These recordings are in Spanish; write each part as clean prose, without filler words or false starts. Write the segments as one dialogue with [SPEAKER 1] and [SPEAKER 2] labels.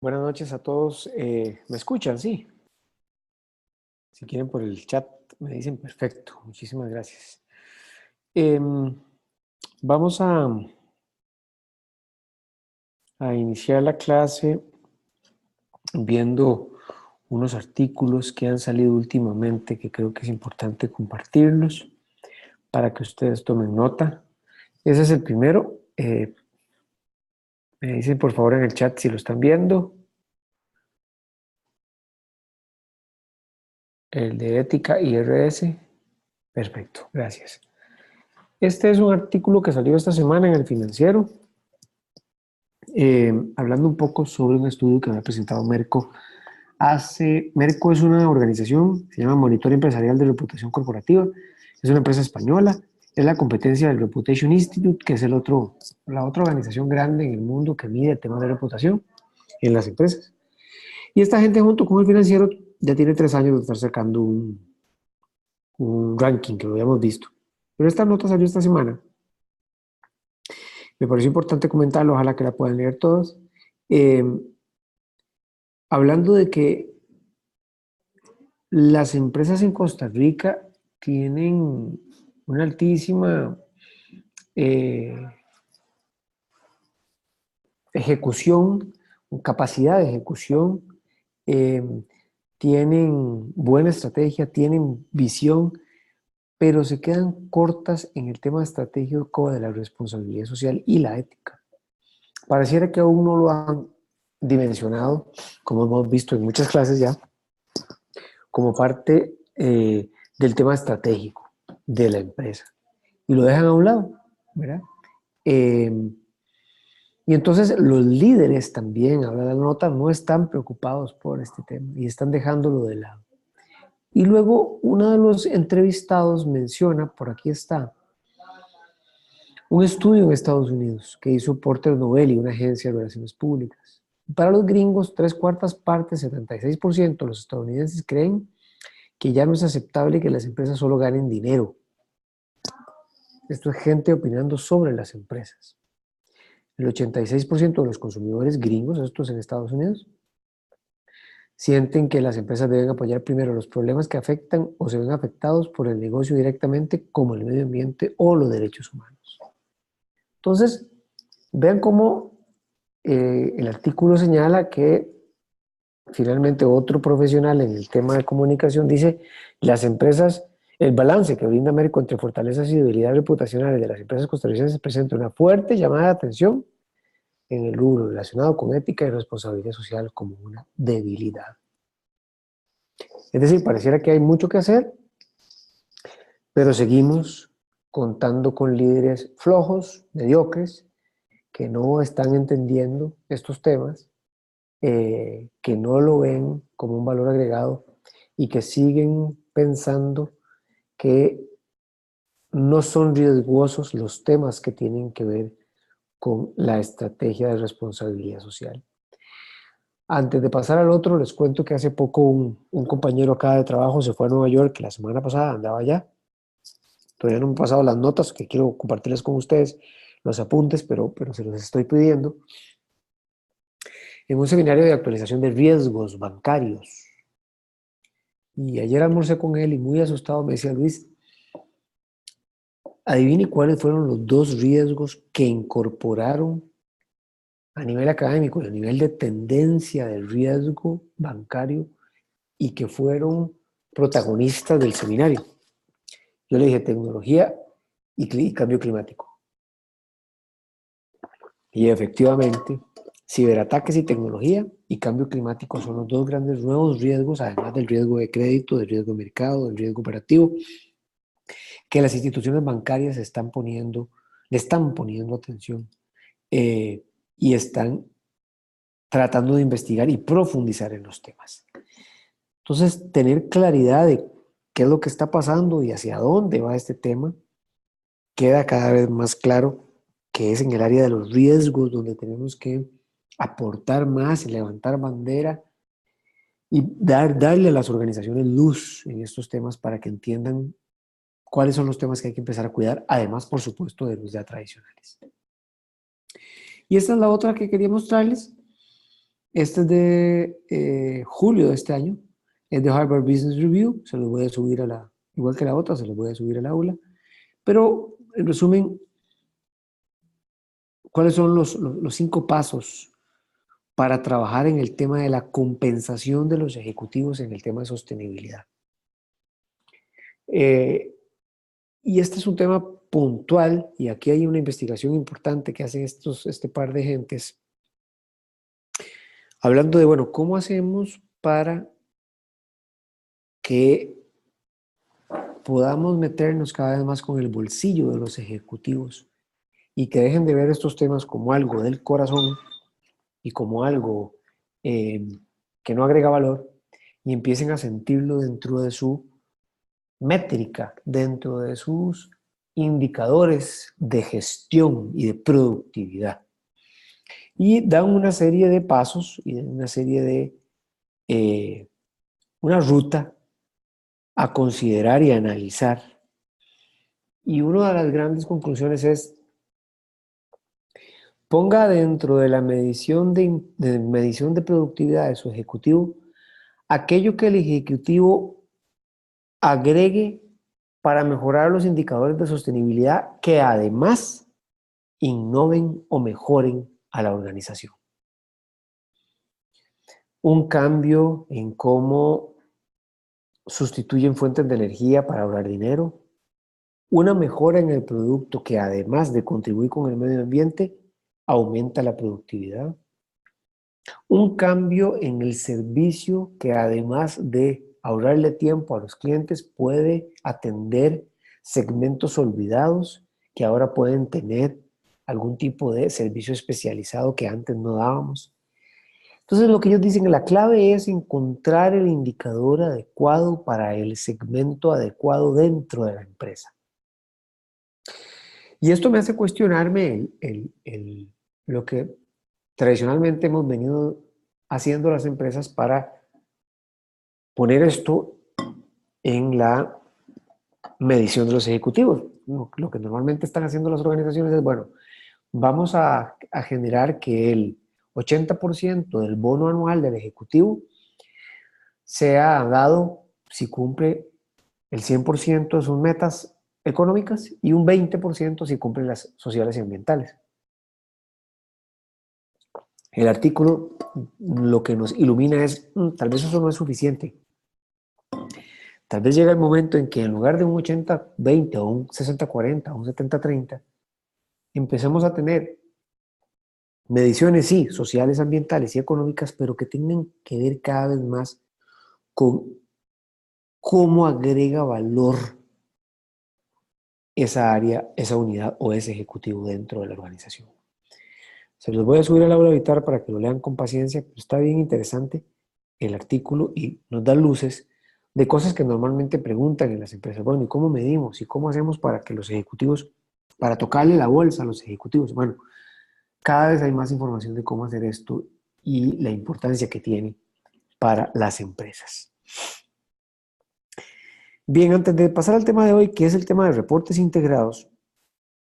[SPEAKER 1] Buenas noches a todos. ¿Me escuchan? Sí. Si quieren por el chat me dicen perfecto. Muchísimas gracias. Vamos a iniciar la clase viendo unos artículos que han salido últimamente que creo que es importante compartirlos para que ustedes tomen nota. Ese es el primero. Me dicen por favor en el chat si lo están viendo. El de ética IRS. Perfecto, gracias. Este es un artículo que salió esta semana en El Financiero, hablando un poco sobre un estudio que había presentado Merco. Merco es una organización, se llama Monitor Empresarial de Reputación Corporativa, es una empresa española, es la competencia del Reputation Institute, que es la otra organización grande en el mundo que mide temas de reputación en las empresas. Y esta gente junto con El Financiero ya tiene 3 años de estar sacando un ranking que lo habíamos visto. Pero esta nota salió esta semana. Me pareció importante comentarlo, ojalá que la puedan leer todos. Hablando de que las empresas en Costa Rica tienen una altísima ejecución, capacidad de ejecución, tienen buena estrategia, tienen visión, pero se quedan cortas en el tema estratégico de la responsabilidad social y la ética. Pareciera que aún no lo han dimensionado, como hemos visto en muchas clases ya, como parte del tema estratégico de la empresa. Y lo dejan a un lado, ¿verdad? Y entonces los líderes también, habla la nota, no están preocupados por este tema y están dejándolo de lado. Y luego uno de los entrevistados menciona, por aquí está, un estudio en Estados Unidos que hizo Porter Novelli, una agencia de relaciones públicas. Para los gringos, 3/4 partes, 76% de los estadounidenses creen que ya no es aceptable que las empresas solo ganen dinero. Esto es gente opinando sobre las empresas. El 86% de los consumidores gringos, estos en Estados Unidos, sienten que las empresas deben apoyar primero los problemas que afectan o se ven afectados por el negocio directamente, como el medio ambiente o los derechos humanos. Entonces, vean cómo el artículo señala que finalmente otro profesional en el tema de comunicación dice, las empresas, el balance que brinda Américo entre fortalezas y debilidades reputacionales de las empresas costarricenses presenta una fuerte llamada de atención en el rubro relacionado con ética y responsabilidad social como una debilidad. Es decir, pareciera que hay mucho que hacer, pero seguimos contando con líderes flojos, mediocres, que no están entendiendo estos temas, que no lo ven como un valor agregado y que siguen pensando que no son riesgosos los temas que tienen que ver con la estrategia de responsabilidad social. Antes de pasar al otro, les cuento que hace poco un compañero acá de trabajo se fue a Nueva York, que la semana pasada andaba allá. Todavía no me he pasado las notas que quiero compartirles con ustedes, los apuntes, pero se los estoy pidiendo. En un seminario de actualización de riesgos bancarios. Y ayer almorcé con él y muy asustado me decía, Luis, adivine cuáles fueron los 2 riesgos que incorporaron a nivel académico, a nivel de tendencia del riesgo bancario y que fueron protagonistas del seminario. Yo le dije tecnología y cambio climático. Y efectivamente, ciberataques y tecnología y cambio climático son los 2 grandes nuevos riesgos, además del riesgo de crédito, del riesgo de mercado, del riesgo operativo, que las instituciones bancarias le están poniendo atención y están tratando de investigar y profundizar en los temas. Entonces, tener claridad de qué es lo que está pasando y hacia dónde va este tema, queda cada vez más claro que es en el área de los riesgos donde tenemos que aportar más y levantar bandera y darle a las organizaciones luz en estos temas para que entiendan cuáles son los temas que hay que empezar a cuidar, además, por supuesto, de los ya tradicionales. Y esta es la otra que quería mostrarles. Esta es de julio de este año. Es de Harvard Business Review. Se los voy a subir igual que la otra, se los voy a subir al aula. Pero, en resumen, ¿cuáles son los 5 pasos para trabajar en el tema de la compensación de los ejecutivos en el tema de sostenibilidad? Y este es un tema puntual, y aquí hay una investigación importante que hacen este par de gentes, hablando de, bueno, ¿cómo hacemos para que podamos meternos cada vez más con el bolsillo de los ejecutivos y que dejen de ver estos temas como algo del corazón y como algo que no agrega valor y empiecen a sentirlo dentro de su métrica, dentro de sus indicadores de gestión y de productividad? Y dan una serie de pasos y una serie de, una ruta a considerar y analizar. Y una de las grandes conclusiones es, ponga dentro de la medición de productividad de su ejecutivo aquello que el ejecutivo agregue para mejorar los indicadores de sostenibilidad que además innoven o mejoren a la organización. Un cambio en cómo sustituyen fuentes de energía para ahorrar dinero, una mejora en el producto que además de contribuir con el medio ambiente, aumenta la productividad, un cambio en el servicio que además de ahorrarle tiempo a los clientes, puede atender segmentos olvidados que ahora pueden tener algún tipo de servicio especializado que antes no dábamos. Entonces lo que ellos dicen, la clave es encontrar el indicador adecuado para el segmento adecuado dentro de la empresa. Y esto me hace cuestionarme lo que tradicionalmente hemos venido haciendo las empresas para poner esto en la medición de los ejecutivos. Lo que normalmente están haciendo las organizaciones es, bueno, vamos a generar que el 80% del bono anual del ejecutivo sea dado si cumple el 100% de sus metas económicas y un 20% si cumple las sociales y ambientales. El artículo lo que nos ilumina es, tal vez eso no es suficiente. Tal vez llega el momento en que en lugar de un 80-20 o un 60-40 o un 70-30, empecemos a tener mediciones, sí, sociales, ambientales y económicas, pero que tengan que ver cada vez más con cómo agrega valor esa área, esa unidad o ese ejecutivo dentro de la organización. Se los voy a subir al aula editar para que lo lean con paciencia, pero está bien interesante el artículo y nos da luces de cosas que normalmente preguntan en las empresas. Bueno, ¿y cómo medimos? ¿Y cómo hacemos para que los ejecutivos, para tocarle la bolsa a los ejecutivos? Bueno, cada vez hay más información de cómo hacer esto y la importancia que tiene para las empresas. Bien, antes de pasar al tema de hoy, que es el tema de reportes integrados,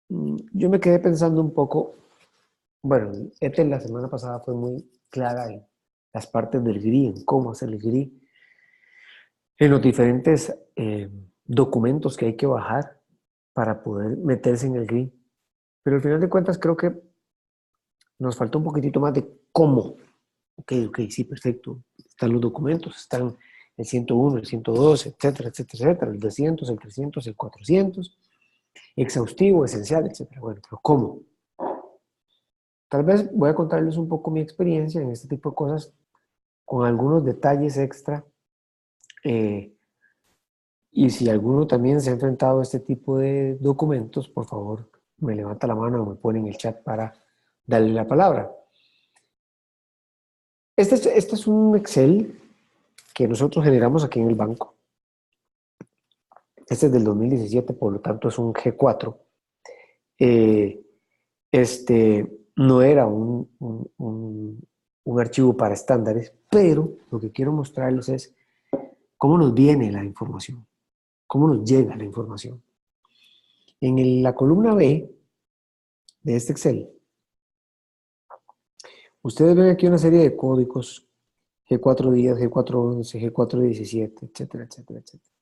[SPEAKER 1] yo me quedé pensando un poco, bueno, ETE la semana pasada fue muy clara en las partes del GRI, en cómo hacer el GRI, en los diferentes documentos que hay que bajar para poder meterse en el GRI. Pero al final de cuentas creo que nos faltó un poquitito más de cómo. Ok, sí, perfecto. Están los documentos, están el 101, el 102, etcétera, etcétera, etcétera, el 200, el 300, el 400, exhaustivo, esencial, etcétera. Bueno, pero ¿cómo? Tal vez voy a contarles un poco mi experiencia en este tipo de cosas con algunos detalles extra. Y si alguno también se ha enfrentado a este tipo de documentos, por favor, me levanta la mano o me pone en el chat para darle la palabra. Este es un Excel que nosotros generamos aquí en el banco. Este es del 2017, por lo tanto es un G4. No era un archivo para estándares, pero lo que quiero mostrarles es cómo nos viene la información, cómo nos llega la información. En la columna B de este Excel, ustedes ven aquí una serie de códigos, G410, G411, G417, etcétera, etcétera, etcétera.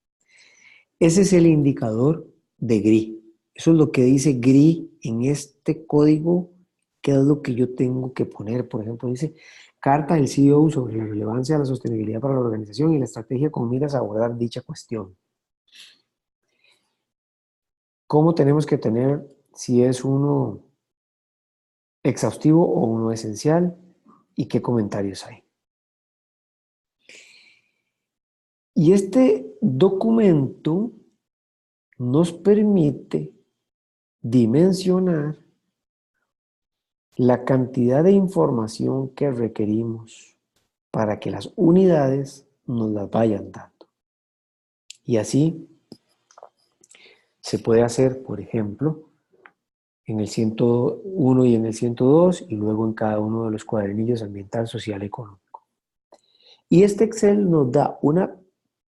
[SPEAKER 1] Ese es el indicador de GRI. Eso es lo que dice GRI en este código, qué es lo que yo tengo que poner. Por ejemplo, dice carta del CEO sobre la relevancia de la sostenibilidad para la organización y la estrategia con miras a abordar dicha cuestión. ¿Cómo tenemos que tener si es uno exhaustivo o uno esencial y qué comentarios hay? Y este documento nos permite dimensionar la cantidad de información que requerimos para que las unidades nos las vayan dando. Y así se puede hacer, por ejemplo, en el 101 y en el 102 y luego en cada uno de los cuadernillos ambiental, social y económico. Y este Excel nos da una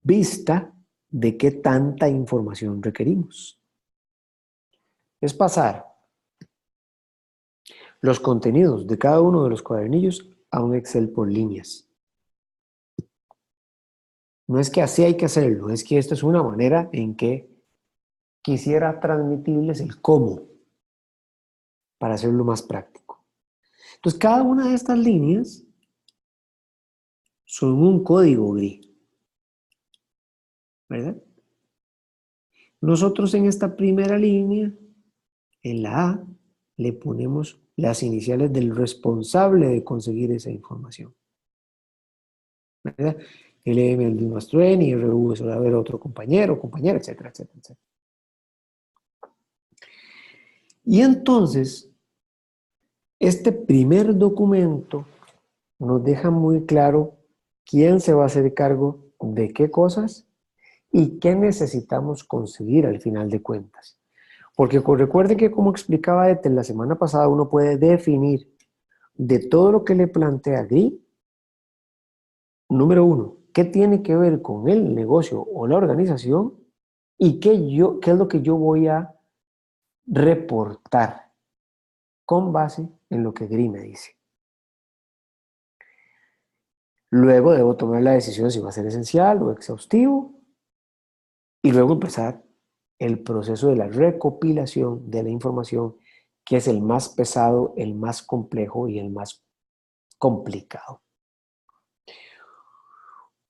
[SPEAKER 1] vista de qué tanta información requerimos. Es pasar los contenidos de cada uno de los cuadernillos a un Excel por líneas. No es que así hay que hacerlo, es que esta es una manera en que quisiera transmitirles el cómo para hacerlo más práctico. Entonces, cada una de estas líneas son un código GRI, ¿verdad? Nosotros en esta primera línea, en la A, le ponemos las iniciales del responsable de conseguir esa información, ¿verdad? LM el D más N y RV suele haber otro compañero, compañera, etcétera, etcétera, etcétera. Y entonces, este primer documento nos deja muy claro quién se va a hacer cargo de qué cosas y qué necesitamos conseguir al final de cuentas. Porque recuerden que, como explicaba Ethel la semana pasada, uno puede definir de todo lo que le plantea GRI, número uno, qué tiene que ver con el negocio o la organización y qué es lo que yo voy a reportar con base en lo que GRI me dice. Luego debo tomar la decisión si va a ser esencial o exhaustivo y luego empezar el proceso de la recopilación de la información, que es el más pesado, el más complejo y el más complicado.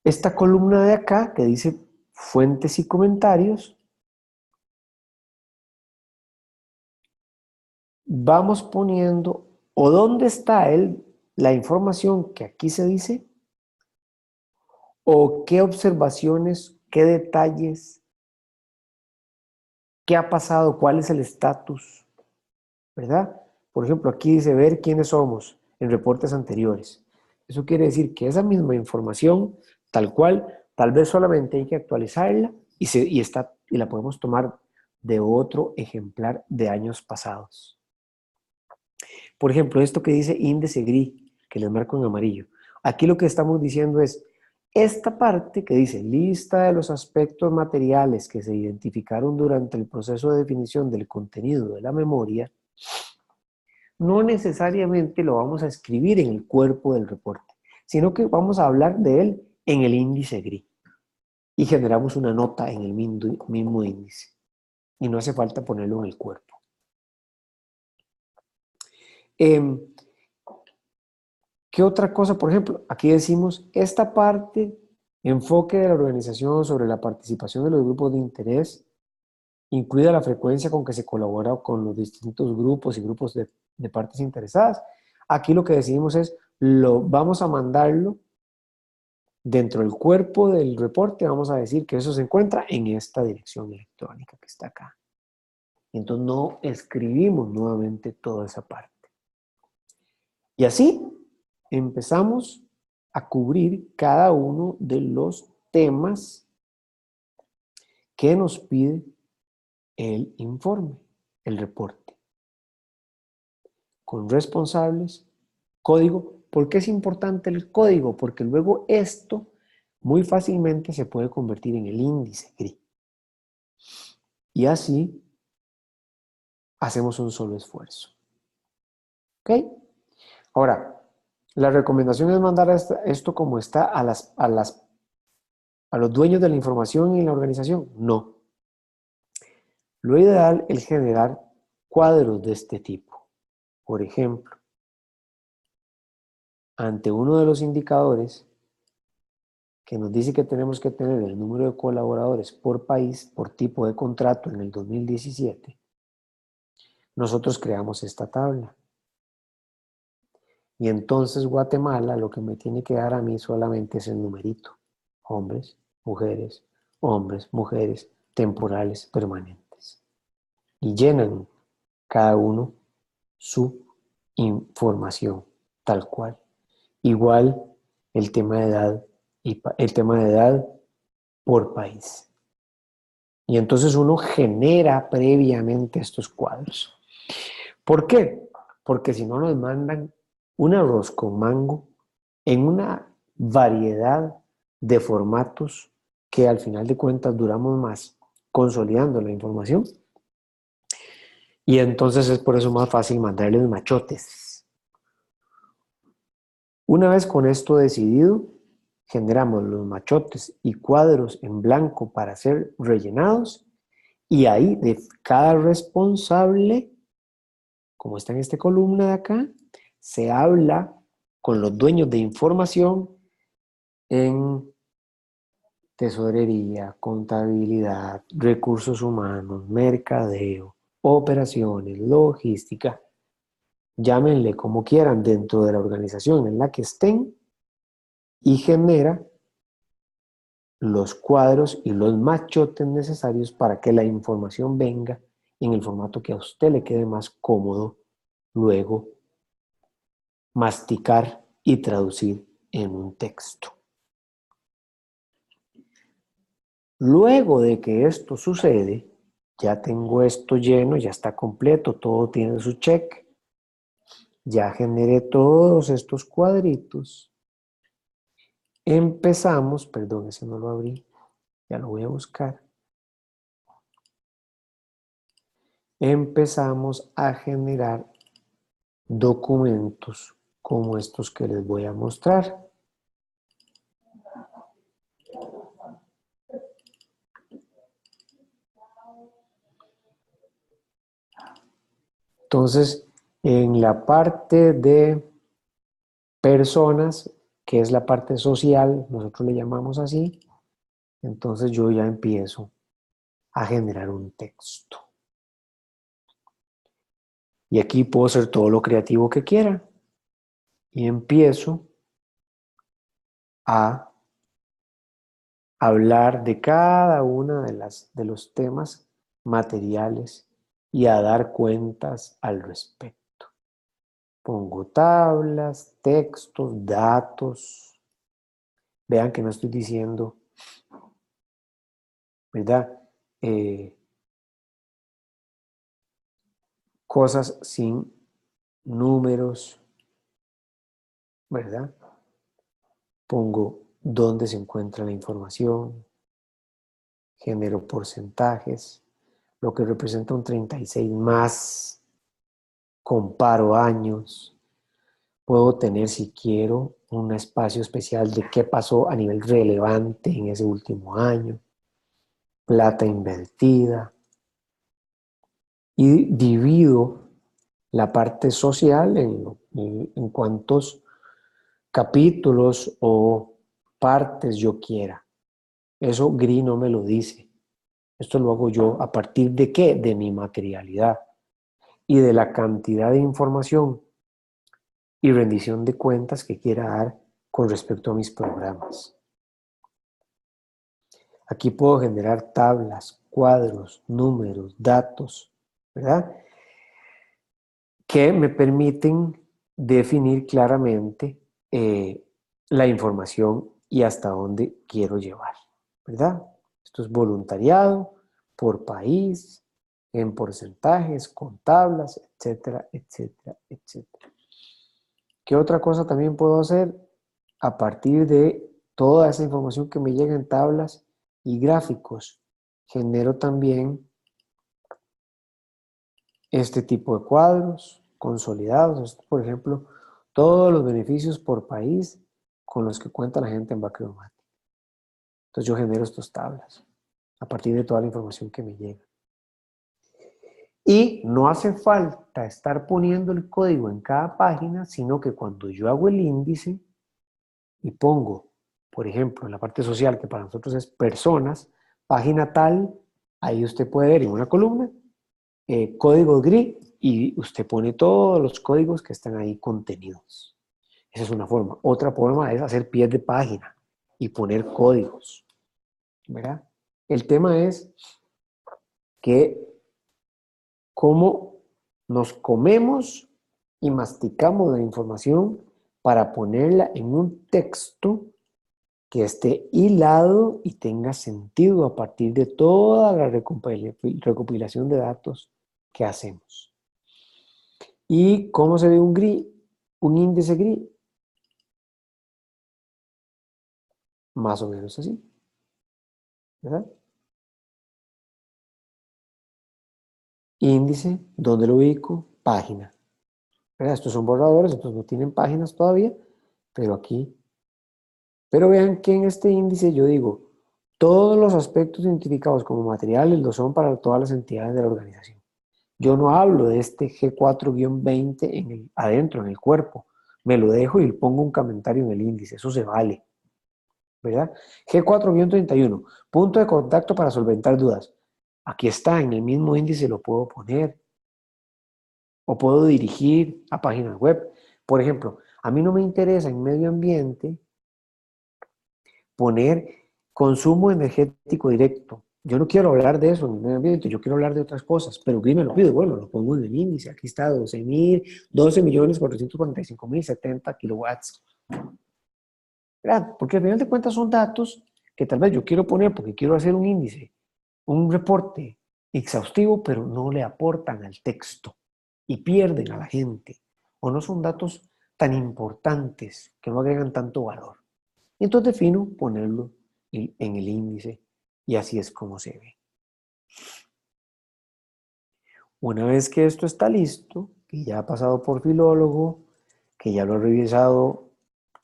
[SPEAKER 1] Esta columna de acá que dice fuentes y comentarios, vamos poniendo o dónde está la información que aquí se dice o qué observaciones, qué detalles, qué ha pasado, cuál es el estatus, ¿verdad? Por ejemplo, aquí dice ver quiénes somos en reportes anteriores. Eso quiere decir que esa misma información, tal cual, tal vez solamente hay que actualizarla y la podemos tomar de otro ejemplar de años pasados. Por ejemplo, esto que dice índice GRI, que les marco en amarillo. Aquí lo que estamos diciendo es, esta parte que dice lista de los aspectos materiales que se identificaron durante el proceso de definición del contenido de la memoria, no necesariamente lo vamos a escribir en el cuerpo del reporte, sino que vamos a hablar de él en el índice GRI y generamos una nota en el mismo índice. Y no hace falta ponerlo en el cuerpo. ¿Qué otra cosa? Por ejemplo, aquí decimos esta parte, enfoque de la organización sobre la participación de los grupos de interés, incluida la frecuencia con que se colabora con los distintos grupos y grupos de partes interesadas. Aquí lo que decidimos es, vamos a mandarlo dentro del cuerpo del reporte, vamos a decir que eso se encuentra en esta dirección electrónica que está acá. Entonces no escribimos nuevamente toda esa parte. Y así empezamos a cubrir cada uno de los temas que nos pide el informe, el reporte. Con responsables, código. ¿Por qué es importante el código? Porque luego esto muy fácilmente se puede convertir en el índice GRI. Y así hacemos un solo esfuerzo. ¿Ok? Ahora, la recomendación es mandar esto como está a los dueños de la información y la organización. No. Lo ideal es generar cuadros de este tipo. Por ejemplo, ante uno de los indicadores que nos dice que tenemos que tener el número de colaboradores por país, por tipo de contrato en el 2017, nosotros creamos esta tabla. Y entonces Guatemala lo que me tiene que dar a mí solamente es el numerito. Hombres, mujeres, temporales, permanentes. Y llenan cada uno su información, tal cual. Igual el tema de edad y el tema de edad por país. Y entonces uno genera previamente estos cuadros. ¿Por qué? Porque si no nos mandan un arroz con mango en una variedad de formatos que al final de cuentas duramos más consolidando la información. Y entonces es por eso más fácil mandarles machotes. Una vez con esto decidido, generamos los machotes y cuadros en blanco para ser rellenados y ahí de cada responsable, como está en esta columna de acá, se habla con los dueños de información en tesorería, contabilidad, recursos humanos, mercadeo, operaciones, logística. Llámenle como quieran dentro de la organización en la que estén y genera los cuadros y los machotes necesarios para que la información venga en el formato que a usted le quede más cómodo luego masticar y traducir en un texto. Luego de que esto sucede, ya tengo esto lleno, ya está completo, todo tiene su check. Ya generé todos estos cuadritos. Empezamos, perdón, ese no lo abrí, ya lo voy a buscar. Empezamos a generar documentos como estos que les voy a mostrar. Entonces, en la parte de personas, que es la parte social, nosotros le llamamos así, entonces yo ya empiezo a generar un texto. Y aquí puedo hacer todo lo creativo que quiera. Y empiezo a hablar de cada una de los temas materiales y a dar cuentas al respecto. Pongo tablas, textos, datos. Vean que no estoy diciendo, ¿verdad? Cosas sin números, ¿verdad? Pongo dónde se encuentra la información, genero porcentajes, lo que representa un 36 más, comparo años, puedo tener, si quiero, un espacio especial de qué pasó a nivel relevante en ese último año, plata invertida, y divido la parte social en cuantos capítulos o partes yo quiera. Eso GRI no me lo dice. Esto lo hago yo a partir de ¿qué? De mi materialidad y de la cantidad de información y rendición de cuentas que quiera dar con respecto a mis programas. Aquí puedo generar tablas, cuadros, números, datos, ¿verdad? Que me permiten definir claramente la información y hasta dónde quiero llevar, ¿verdad? Esto es voluntariado, por país, en porcentajes, con tablas, etcétera, etcétera, etcétera. ¿Qué otra cosa también puedo hacer? A partir de toda esa información que me llega en tablas y gráficos, genero también este tipo de cuadros consolidados. Por ejemplo, todos los beneficios por país con los que cuenta la gente en Bacreomatic. Entonces yo genero estas tablas a partir de toda la información que me llega. Y no hace falta estar poniendo el código en cada página, sino que cuando yo hago el índice y pongo, por ejemplo, en la parte social, que para nosotros es personas, página tal, ahí usted puede ver en una columna código GRI y usted pone todos los códigos que están ahí contenidos. Esa es una forma. Otra forma es hacer pies de página y poner códigos, ¿verdad? El tema es que cómo nos comemos y masticamos la información para ponerla en un texto que esté hilado y tenga sentido a partir de toda la recopilación de datos que hacemos. ¿Y cómo se ve un GRI? Un índice GRI. Más o menos así, ¿verdad? Índice, ¿dónde lo ubico? Página. ¿Verdad? Estos son borradores, entonces no tienen páginas todavía, pero aquí. Pero vean que en este índice yo digo, todos los aspectos identificados como materiales lo son para todas las entidades de la organización. Yo no hablo de este G4-20 adentro, en el cuerpo. Me lo dejo y pongo un comentario en el índice, eso se vale, ¿verdad? G4-31, punto de contacto para solventar dudas. Aquí está, en el mismo índice lo puedo poner. O puedo dirigir a páginas web. Por ejemplo, a mí no me interesa en medio ambiente poner Consumo energético directo. Yo no quiero hablar de eso en el medio ambiente, yo quiero hablar de otras cosas, pero ¿quién me lo pide? Bueno, lo pongo en el índice, aquí está, 12.445.070 kilowatts. ¿Verdad? Porque al final de cuentas son datos que tal vez yo quiero poner porque quiero hacer un índice, un reporte exhaustivo, pero no le aportan al texto y pierden a la gente. O no son datos tan importantes que no agregan tanto valor. Y entonces defino ponerlo en el índice y así es como se ve. Una vez que esto está listo, que ya ha pasado por filólogo, que ya lo ha revisado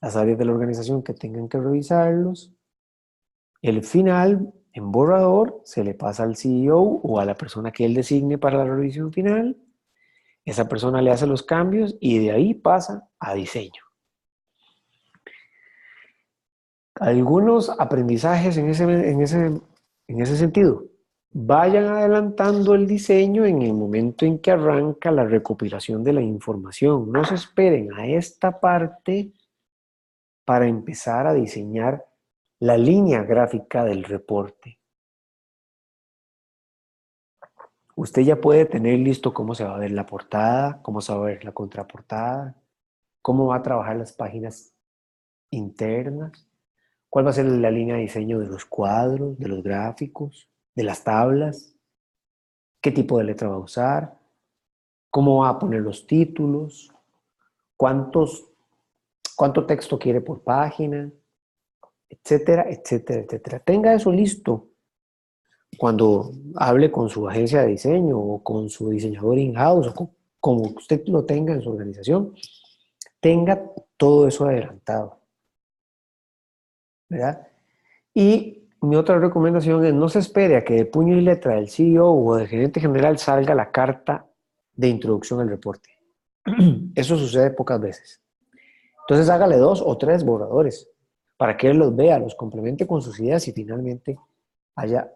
[SPEAKER 1] las áreas de la organización que tengan que revisarlos, el final en borrador se le pasa al CEO o a la persona que él designe para la revisión final. Esa persona le hace los cambios y de ahí pasa a diseño. Algunos aprendizajes en ese sentido. Vayan adelantando el diseño en el momento en que arranca la recopilación de la información. No se esperen a esta parte para empezar a diseñar la línea gráfica del reporte. Usted ya puede tener listo cómo se va a ver la portada, cómo se va a ver la contraportada, cómo va a trabajar las páginas internas, cuál va a ser la línea de diseño de los cuadros, de los gráficos, de las tablas, qué tipo de letra va a usar, cómo va a poner los títulos, cuánto texto quiere por página, etcétera, etcétera, etcétera. Tenga eso listo cuando hable con su agencia de diseño o con su diseñador in-house o como usted lo tenga en su organización, tenga todo eso adelantado, ¿verdad? Y mi otra recomendación es no se espere a que de puño y letra del CEO o del gerente general salga la carta de introducción al reporte. Eso sucede pocas veces. Entonces hágale 2 o 3 borradores para que él los vea, los complemente con sus ideas y finalmente haya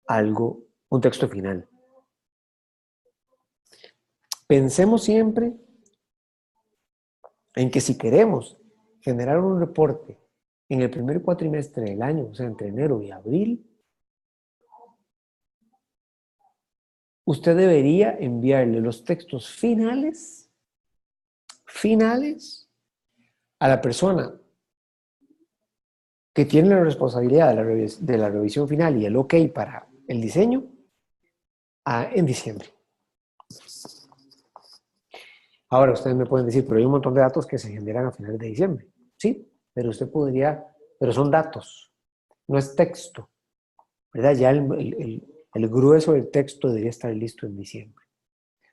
[SPEAKER 1] algo, un texto final. Pensemos siempre en que si queremos generar un reporte en el primer cuatrimestre del año, o sea, entre enero y abril, usted debería enviarle los textos finales a la persona que tiene la responsabilidad de la revisión final y el OK para el diseño en diciembre. Ahora ustedes me pueden decir, pero hay un montón de datos que se generan a finales de diciembre. Sí, pero usted podría, pero son datos, no es texto, ¿verdad? Ya el grueso del texto debería estar listo en diciembre.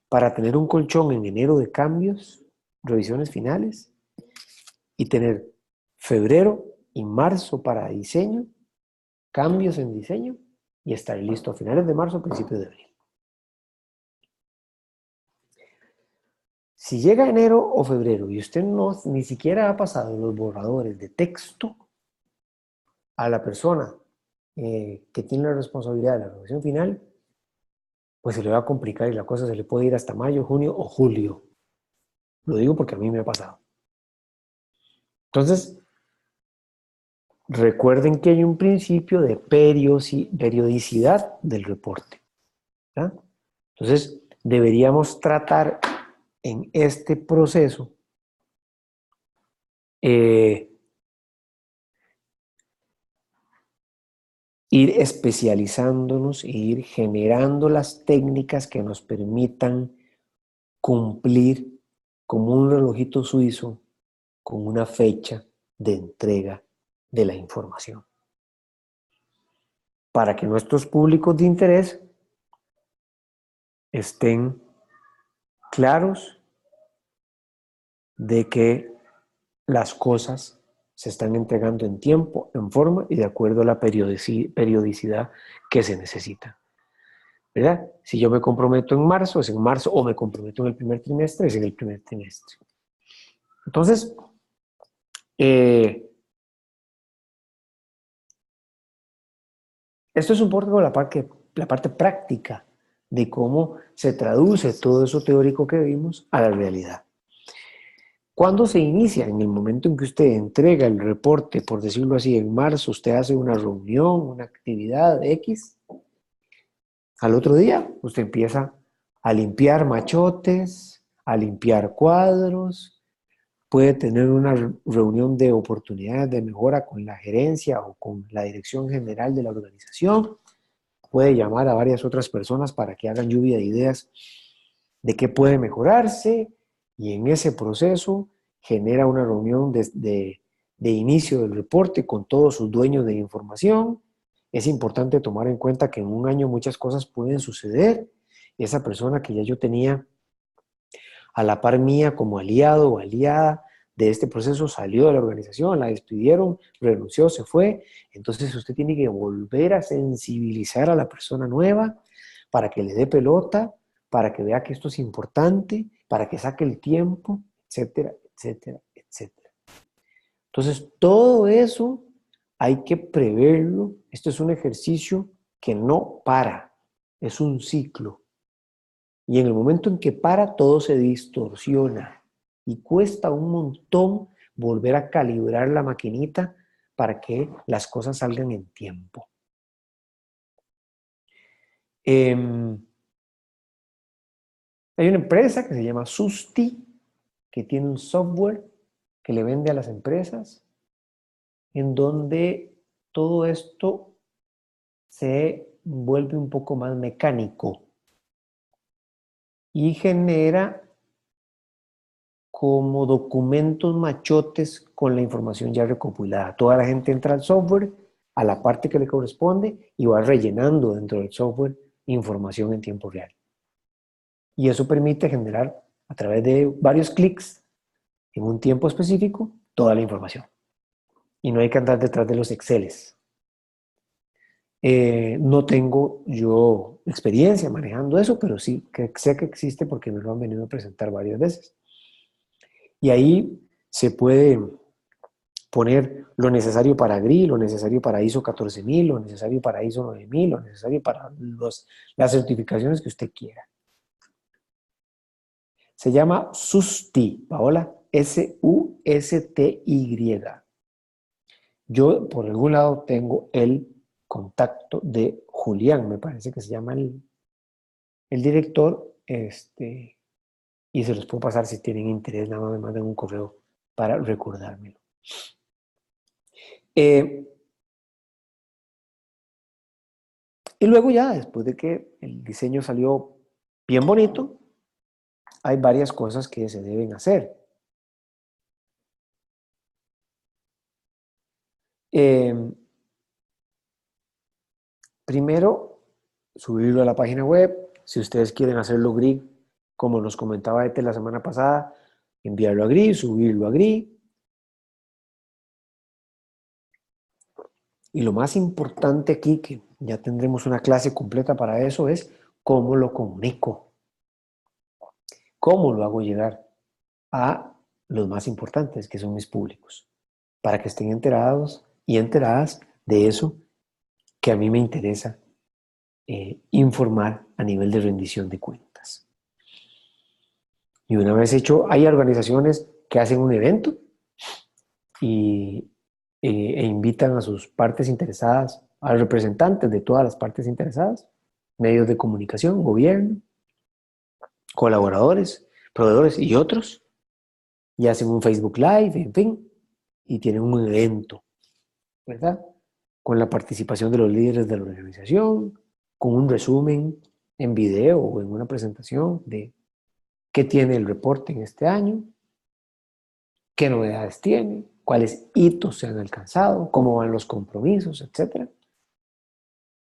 [SPEAKER 1] Para tener un colchón en enero de cambios, revisiones finales, y tener febrero y marzo para diseño, cambios en diseño, y estar listo a finales de marzo, principios de abril. Si llega enero o febrero y usted ni siquiera ha pasado los borradores de texto a la persona que tiene la responsabilidad de la revisión final, pues se le va a complicar y la cosa se le puede ir hasta mayo, junio o julio. Lo digo porque a mí me ha pasado. Entonces, recuerden que hay un principio de periodicidad del reporte, ¿verdad? Entonces, deberíamos tratar en este proceso ir especializándonos e ir generando las técnicas que nos permitan cumplir como un relojito suizo con una fecha de entrega de la información. Para que nuestros públicos de interés estén claros de que las cosas se están entregando en tiempo, en forma y de acuerdo a la periodicidad que se necesita, ¿verdad? Si yo me comprometo en marzo, es en marzo, o me comprometo en el primer trimestre, es en el primer trimestre. Entonces, esto es un poco la parte práctica de cómo se traduce todo eso teórico que vimos a la realidad. ¿Cuándo se inicia? En el momento en que usted entrega el reporte, por decirlo así, en marzo, usted hace una reunión, una actividad X. Al otro día, usted empieza a limpiar machotes, a limpiar cuadros, puede tener una reunión de oportunidades de mejora con la gerencia o con la dirección general de la organización, puede llamar a varias otras personas para que hagan lluvia de ideas de qué puede mejorarse y en ese proceso genera una reunión de inicio del reporte con todos sus dueños de información. Es importante tomar en cuenta que en un año muchas cosas pueden suceder. Esa persona que ya yo tenía a la par mía como aliado o aliada de este proceso salió de la organización, la despidieron, renunció, se fue. Entonces usted tiene que volver a sensibilizar a la persona nueva para que le dé pelota, para que vea que esto es importante, para que saque el tiempo, etcétera, etcétera, etcétera. Entonces todo eso hay que preverlo. Esto es un ejercicio que no para, es un ciclo. Y en el momento en que para, todo se distorsiona y cuesta un montón volver a calibrar la maquinita para que las cosas salgan en tiempo. Hay una empresa que se llama Susti, que tiene un software que le vende a las empresas, en donde todo esto se vuelve un poco más mecánico y genera como documentos machotes con la información ya recopilada. Toda la gente entra al software, a la parte que le corresponde y va rellenando dentro del software información en tiempo real. Y eso permite generar a través de varios clics en un tiempo específico toda la información. Y no hay que andar detrás de los Exceles. No tengo yo experiencia manejando eso, pero sí que sé que existe porque me lo han venido a presentar varias veces. Y ahí se puede poner lo necesario para GRI, lo necesario para ISO 14000, lo necesario para ISO 9000, lo necesario para las certificaciones que usted quiera. Se llama SUSTY, Paola, S-U-S-T-Y. Yo, por algún lado, tengo el contacto de Julián, me parece que se llama el director, y se los puedo pasar si tienen interés, nada más me mandan un correo para recordármelo. Y luego ya, después de que el diseño salió bien bonito, hay varias cosas que se deben hacer. Primero, subirlo a la página web. Si ustedes quieren hacerlo GRI, como nos comentaba Ete la semana pasada, enviarlo a GRI, subirlo a GRI. Y lo más importante aquí, que ya tendremos una clase completa para eso, es cómo lo comunico. Cómo lo hago llegar a los más importantes, que son mis públicos, para que estén enterados y enteradas de eso que a mí me interesa informar a nivel de rendición de cuentas. Y una vez hecho, hay organizaciones que hacen un evento e invitan a sus partes interesadas, a representantes de todas las partes interesadas, medios de comunicación, gobierno, colaboradores, proveedores y otros, y hacen un Facebook Live, en fin, y tienen un evento, ¿verdad? Con la participación de los líderes de la organización, con un resumen en video o en una presentación de qué tiene el reporte en este año, qué novedades tiene, cuáles hitos se han alcanzado, cómo van los compromisos, etc.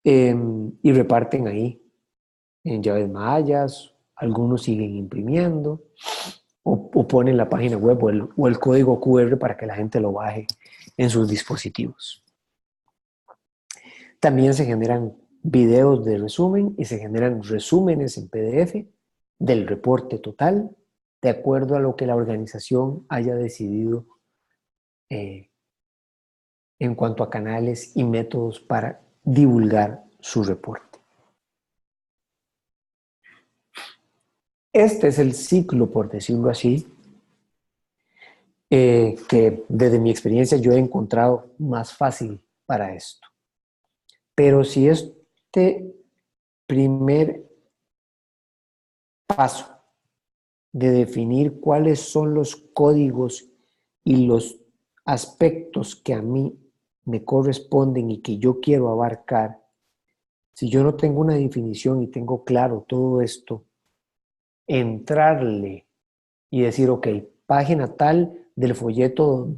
[SPEAKER 1] Y reparten ahí en llaves mayas, algunos siguen imprimiendo o ponen la página web o el código QR para que la gente lo baje en sus dispositivos. También se generan videos de resumen y se generan resúmenes en PDF del reporte total de acuerdo a lo que la organización haya decidido en cuanto a canales y métodos para divulgar su reporte. Este es el ciclo, por decirlo así, que desde mi experiencia yo he encontrado más fácil para esto. Pero si este primer paso de definir cuáles son los códigos y los aspectos que a mí me corresponden y que yo quiero abarcar, si yo no tengo una definición y tengo claro todo esto, entrarle y decir, ok, página tal del folleto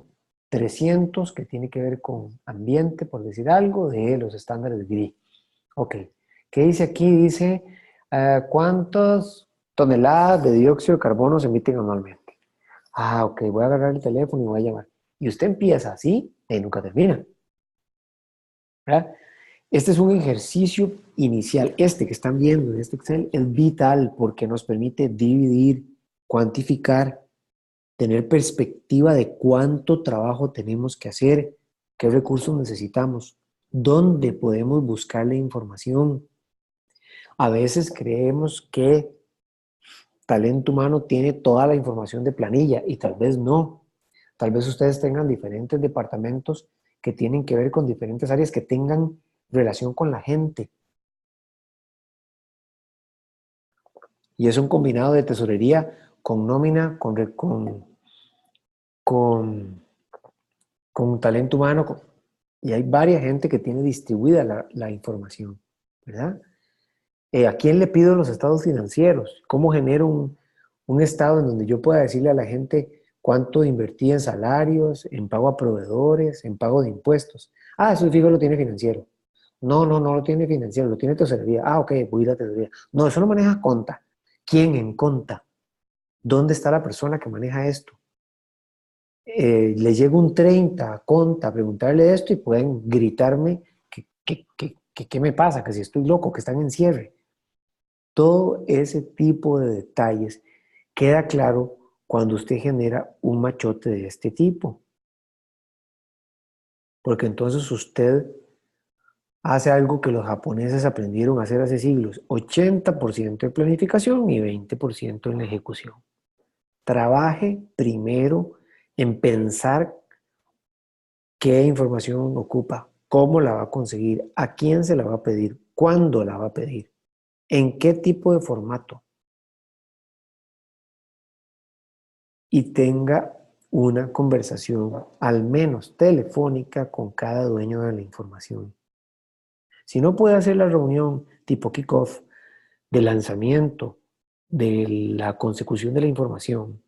[SPEAKER 1] 300 que tiene que ver con ambiente, por decir algo, de los estándares GRI. Ok, ¿qué dice aquí? Dice, ¿cuántas toneladas de dióxido de carbono se emiten anualmente? Ah, ok, voy a agarrar el teléfono y voy a llamar. Y usted empieza así y nunca termina, ¿verdad? Este es un ejercicio inicial. Este que están viendo en este Excel es vital porque nos permite dividir, cuantificar, tener perspectiva de cuánto trabajo tenemos que hacer, qué recursos necesitamos, dónde podemos buscar la información. A veces creemos que talento humano tiene toda la información de planilla y tal vez no. Tal vez ustedes tengan diferentes departamentos que tienen que ver con diferentes áreas que tengan relación con la gente. Y es un combinado de tesorería con nómina, con, con talento humano. Y hay varias gente que tiene distribuida la información, ¿verdad? ¿A quién le pido los estados financieros? ¿Cómo genero un estado en donde yo pueda decirle a la gente cuánto invertí en salarios, en pago a proveedores, en pago de impuestos? Ah, eso fijo lo tiene financiero. No, no, no lo tiene financiero, lo tiene tesorería. Ah, ok, voy a ir a tesorería. No, eso no maneja conta. ¿Quién en conta? ¿Dónde está la persona que maneja esto? Le llega un 30 a conta a preguntarle esto y pueden gritarme qué me pasa, que si estoy loco, que están en cierre. Todo ese tipo de detalles queda claro cuando usted genera un machote de este tipo. Porque entonces usted hace algo que los japoneses aprendieron a hacer hace siglos: 80% de planificación y 20% en la ejecución. Trabaje primero en pensar qué información ocupa, cómo la va a conseguir, a quién se la va a pedir, cuándo la va a pedir, en qué tipo de formato. Y tenga una conversación, al menos telefónica, con cada dueño de la información. Si no puede hacer la reunión tipo kickoff de lanzamiento de la consecución de la información,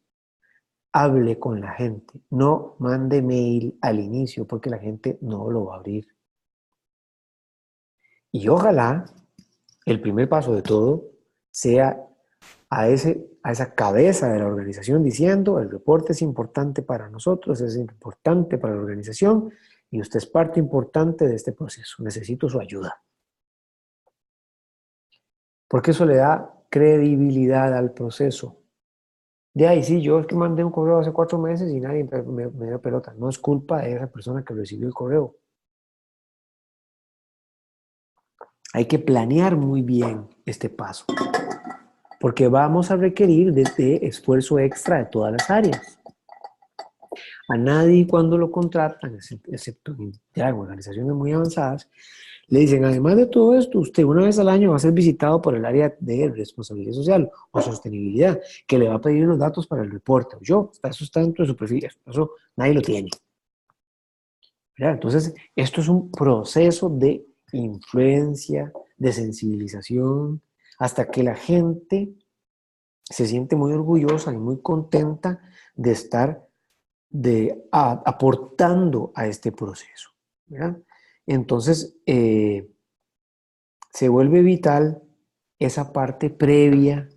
[SPEAKER 1] hable con la gente. No mande mail al inicio porque la gente no lo va a abrir. Y ojalá el primer paso de todo sea a esa cabeza de la organización diciendo: el reporte es importante para nosotros, es importante para la organización y usted es parte importante de este proceso. Necesito su ayuda. Porque eso le da credibilidad al proceso. De ahí sí, yo es que mandé un correo hace 4 meses y nadie me dio pelota. No es culpa de esa persona que recibió el correo. Hay que planear muy bien este paso, porque vamos a requerir de esfuerzo extra de todas las áreas. A nadie cuando lo contratan, excepto ya en organizaciones muy avanzadas, le dicen: además de todo esto, usted una vez al año va a ser visitado por el área de responsabilidad social o sostenibilidad, que le va a pedir los datos para el reporte. Eso está dentro de su perfil, eso nadie lo tiene. ¿Verdad? Entonces, esto es un proceso de influencia, de sensibilización, hasta que la gente se siente muy orgullosa y muy contenta de estar aportando a este proceso, ¿verdad? Entonces, se vuelve vital esa parte previa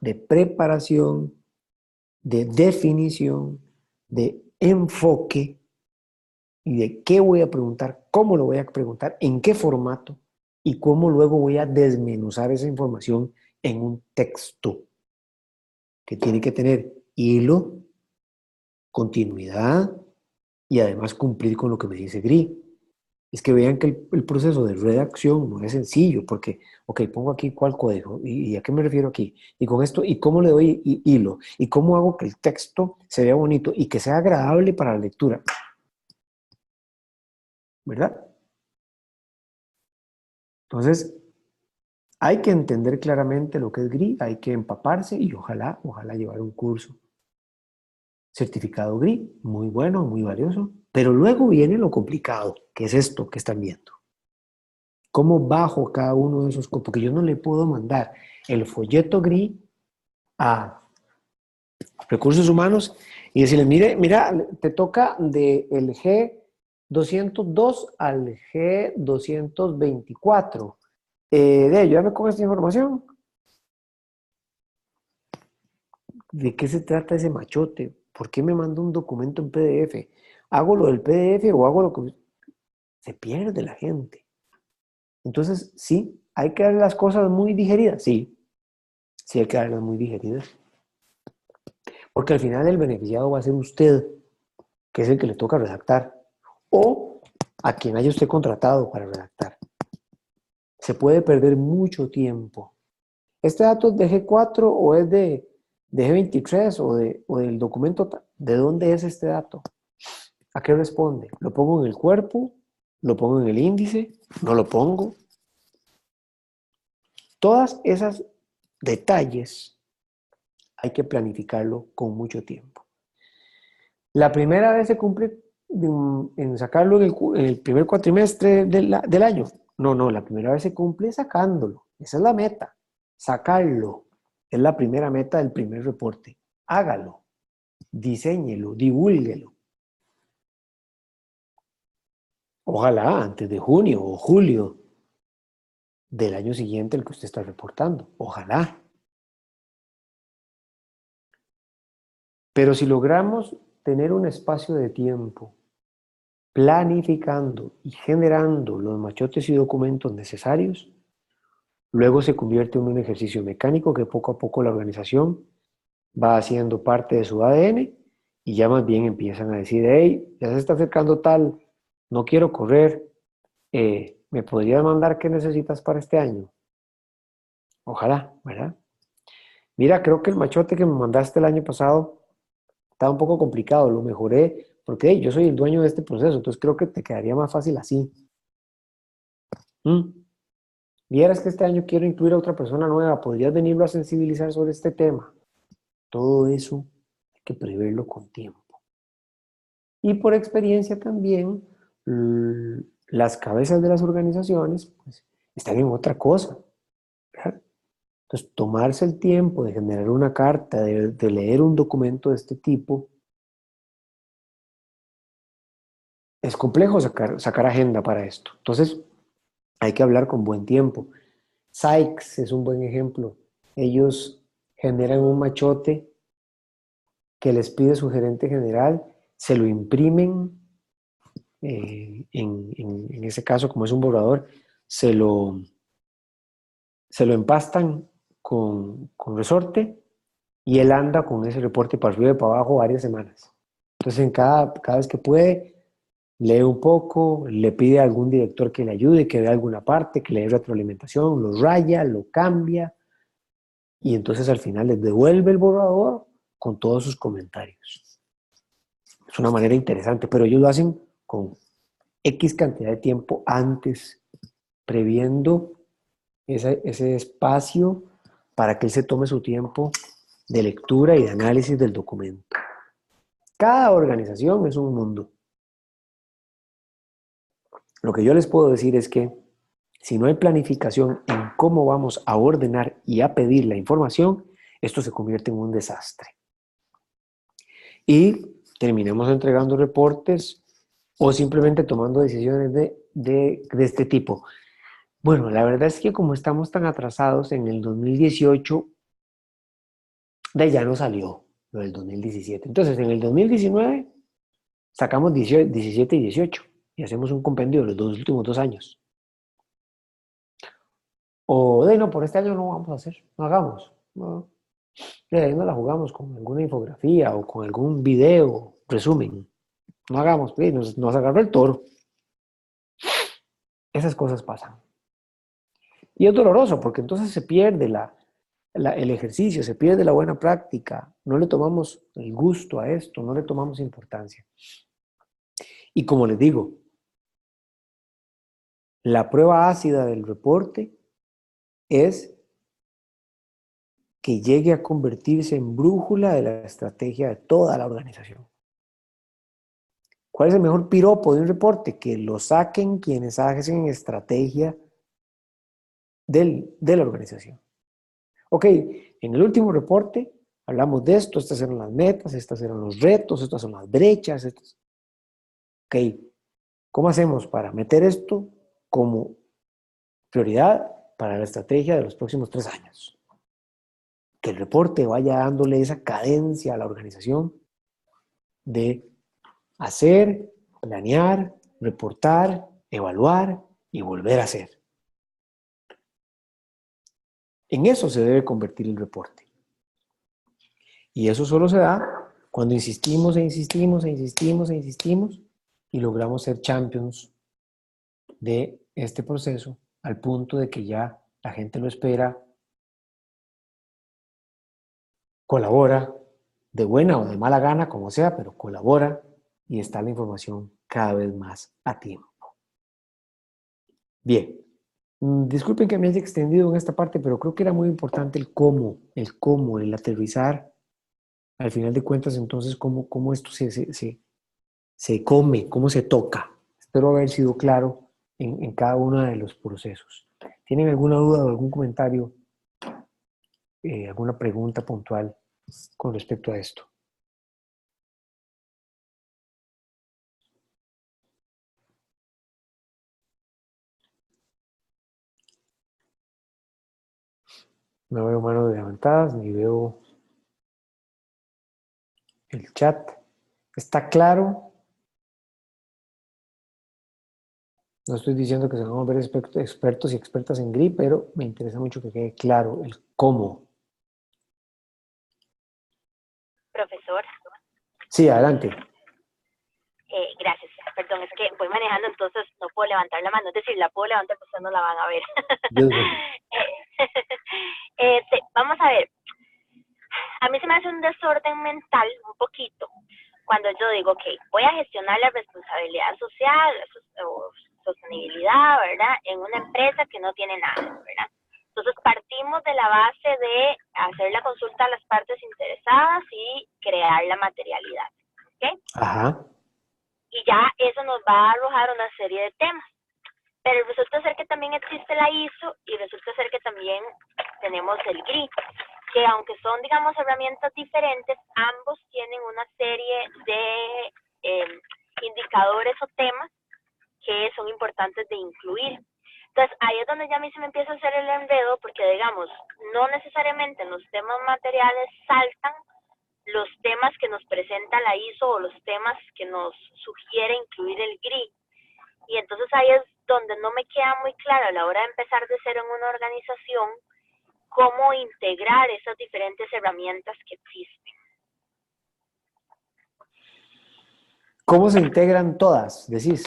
[SPEAKER 1] de preparación, de definición, de enfoque y de qué voy a preguntar, cómo lo voy a preguntar, en qué formato y cómo luego voy a desmenuzar esa información en un texto que tiene que tener hilo, continuidad y además cumplir con lo que me dice GRI. es que vean que el proceso de redacción no es sencillo, porque, ok, pongo aquí cuál código, y a qué me refiero aquí, y con esto, y cómo le doy hilo, y cómo hago que el texto se vea bonito y que sea agradable para la lectura, ¿verdad? Entonces, hay que entender claramente lo que es GRI, hay que empaparse y ojalá llevar un curso. Certificado GRI, muy bueno, muy valioso, pero luego viene lo complicado, que es esto que están viendo. ¿Cómo bajo cada uno de esos? Porque yo no le puedo mandar el folleto GRI a recursos humanos y decirle, mira, te toca del G202 al G224. Ayúdame con esta información. ¿De qué se trata ese machote? ¿Por qué me manda un documento en PDF? ¿Hago lo del PDF o hago lo que... Se pierde la gente. Entonces, sí, hay que dar las cosas muy digeridas. Sí hay que darlas muy digeridas. Porque al final el beneficiado va a ser usted, que es el que le toca redactar, o a quien haya usted contratado para redactar. Se puede perder mucho tiempo. ¿Este dato es de G4 o es de G23 o del documento? ¿De dónde es este dato? ¿A qué responde? ¿Lo pongo en el cuerpo? ¿Lo pongo en el índice? ¿No lo pongo? Todas esas detalles hay que planificarlo con mucho tiempo. La primera vez se cumple en sacarlo en el primer cuatrimestre del año. No, la primera vez se cumple sacándolo. Esa es la meta. Sacarlo. Es la primera meta del primer reporte. Hágalo. Diséñelo. Divúlguelo. Ojalá antes de junio o julio del año siguiente el que usted está reportando. Ojalá. Pero si logramos tener un espacio de tiempo planificando y generando los machotes y documentos necesarios, luego se convierte en un ejercicio mecánico que poco a poco la organización va haciendo parte de su ADN y ya más bien empiezan a decir, hey, ya se está acercando tal, no quiero correr, ¿me podrías mandar qué necesitas para este año? Ojalá, ¿verdad? Mira, creo que el machote que me mandaste el año pasado estaba un poco complicado, lo mejoré porque hey, yo soy el dueño de este proceso, entonces creo que te quedaría más fácil así. ¿Mm? Vieras que este año quiero incluir a otra persona nueva, ¿podrías venirlo a sensibilizar sobre este tema? Todo eso hay que preverlo con tiempo. Y por experiencia también, las cabezas de las organizaciones pues, están en otra cosa, ¿verdad? Entonces, tomarse el tiempo de generar una carta, de leer un documento de este tipo, es complejo sacar agenda para esto. Entonces, hay que hablar con buen tiempo. Sykes es un buen ejemplo. Ellos generan un machote que les pide su gerente general, se lo imprimen, en ese caso, como es un borrador, se lo, se lo empastan con resorte y él anda con ese reporte para arriba y para abajo varias semanas. Entonces, cada vez que puede, lee un poco, le pide a algún director que le ayude, que vea alguna parte, que le dé retroalimentación, lo raya, lo cambia y entonces al final les devuelve el borrador con todos sus comentarios. Es una manera interesante, pero ellos lo hacen con X cantidad de tiempo antes, previendo ese espacio para que él se tome su tiempo de lectura y de análisis del documento. Cada organización es un mundo. Lo que yo les puedo decir es que si no hay planificación en cómo vamos a ordenar y a pedir la información, esto se convierte en un desastre. Y terminamos entregando reportes o simplemente tomando decisiones de este tipo. Bueno, la verdad es que como estamos tan atrasados en el 2018, de ya no salió lo del 2017. Entonces, en el 2019 sacamos 17 y 18 y hacemos un compendio de los últimos 2 años. O de no, por este año no vamos a hacer, no hagamos. No. De ahí no la jugamos con alguna infografía o con algún video, resumen. No hagamos, nos agarró el toro. Esas cosas pasan. Y es doloroso porque entonces se pierde el ejercicio, se pierde la buena práctica, no le tomamos el gusto a esto, no le tomamos importancia. Y como les digo, la prueba ácida del reporte es que llegue a convertirse en brújula de la estrategia de toda la organización. ¿Cuál es el mejor piropo de un reporte? Que lo saquen quienes hacen estrategia de la organización. Ok, en el último reporte hablamos de esto, estas eran las metas, estos eran los retos, estas son las brechas. Ok, ¿cómo hacemos para meter esto como prioridad para la estrategia de los próximos 3 años? Que el reporte vaya dándole esa cadencia a la organización de hacer, planear, reportar, evaluar y volver a hacer. En eso se debe convertir el reporte. Y eso solo se da cuando insistimos e insistimos e insistimos e insistimos y logramos ser champions de este proceso al punto de que ya la gente lo espera, colabora de buena o de mala gana, como sea, pero colabora y está la información cada vez más a tiempo. Bien, disculpen que me haya extendido en esta parte, pero creo que era muy importante el cómo, el aterrizar. Al final de cuentas, entonces, cómo esto se come, cómo se toca. Espero haber sido claro en cada uno de los procesos. ¿Tienen alguna duda o algún comentario, alguna pregunta puntual con respecto a esto? No veo manos levantadas, ni veo el chat. ¿Está claro? No estoy diciendo que se van a volver expertos y expertas en GRI, pero me interesa mucho que quede claro el cómo.
[SPEAKER 2] Profesor.
[SPEAKER 1] Sí, adelante.
[SPEAKER 2] Gracias. Perdón, es que voy manejando, entonces no puedo levantar la mano. Es decir, la puedo levantar, pues ustedes no la van a ver.
[SPEAKER 1] Dios mío.
[SPEAKER 2] Vamos a ver. A mí se me hace un desorden mental un poquito cuando yo digo, ok, voy a gestionar la responsabilidad social o sostenibilidad, ¿verdad? En una empresa que no tiene nada, ¿verdad? Entonces partimos de la base de hacer la consulta a las partes interesadas y crear la materialidad, ¿ok?
[SPEAKER 1] Ajá.
[SPEAKER 2] Y ya eso nos va a arrojar una serie de temas. Pero resulta ser que también existe la ISO y resulta ser que también tenemos el GRI, que aunque son, digamos, herramientas diferentes, ambos tienen una serie de indicadores o temas que son importantes de incluir. Entonces, ahí es donde ya a mí se me empieza a hacer el enredo, porque, digamos, no necesariamente en los temas materiales saltan los temas que nos presenta la ISO o los temas que nos sugiere incluir el GRI. Y entonces ahí es donde no me queda muy claro a la hora de empezar de cero en una organización cómo integrar esas diferentes herramientas que existen.
[SPEAKER 1] ¿Cómo se integran todas? Decís.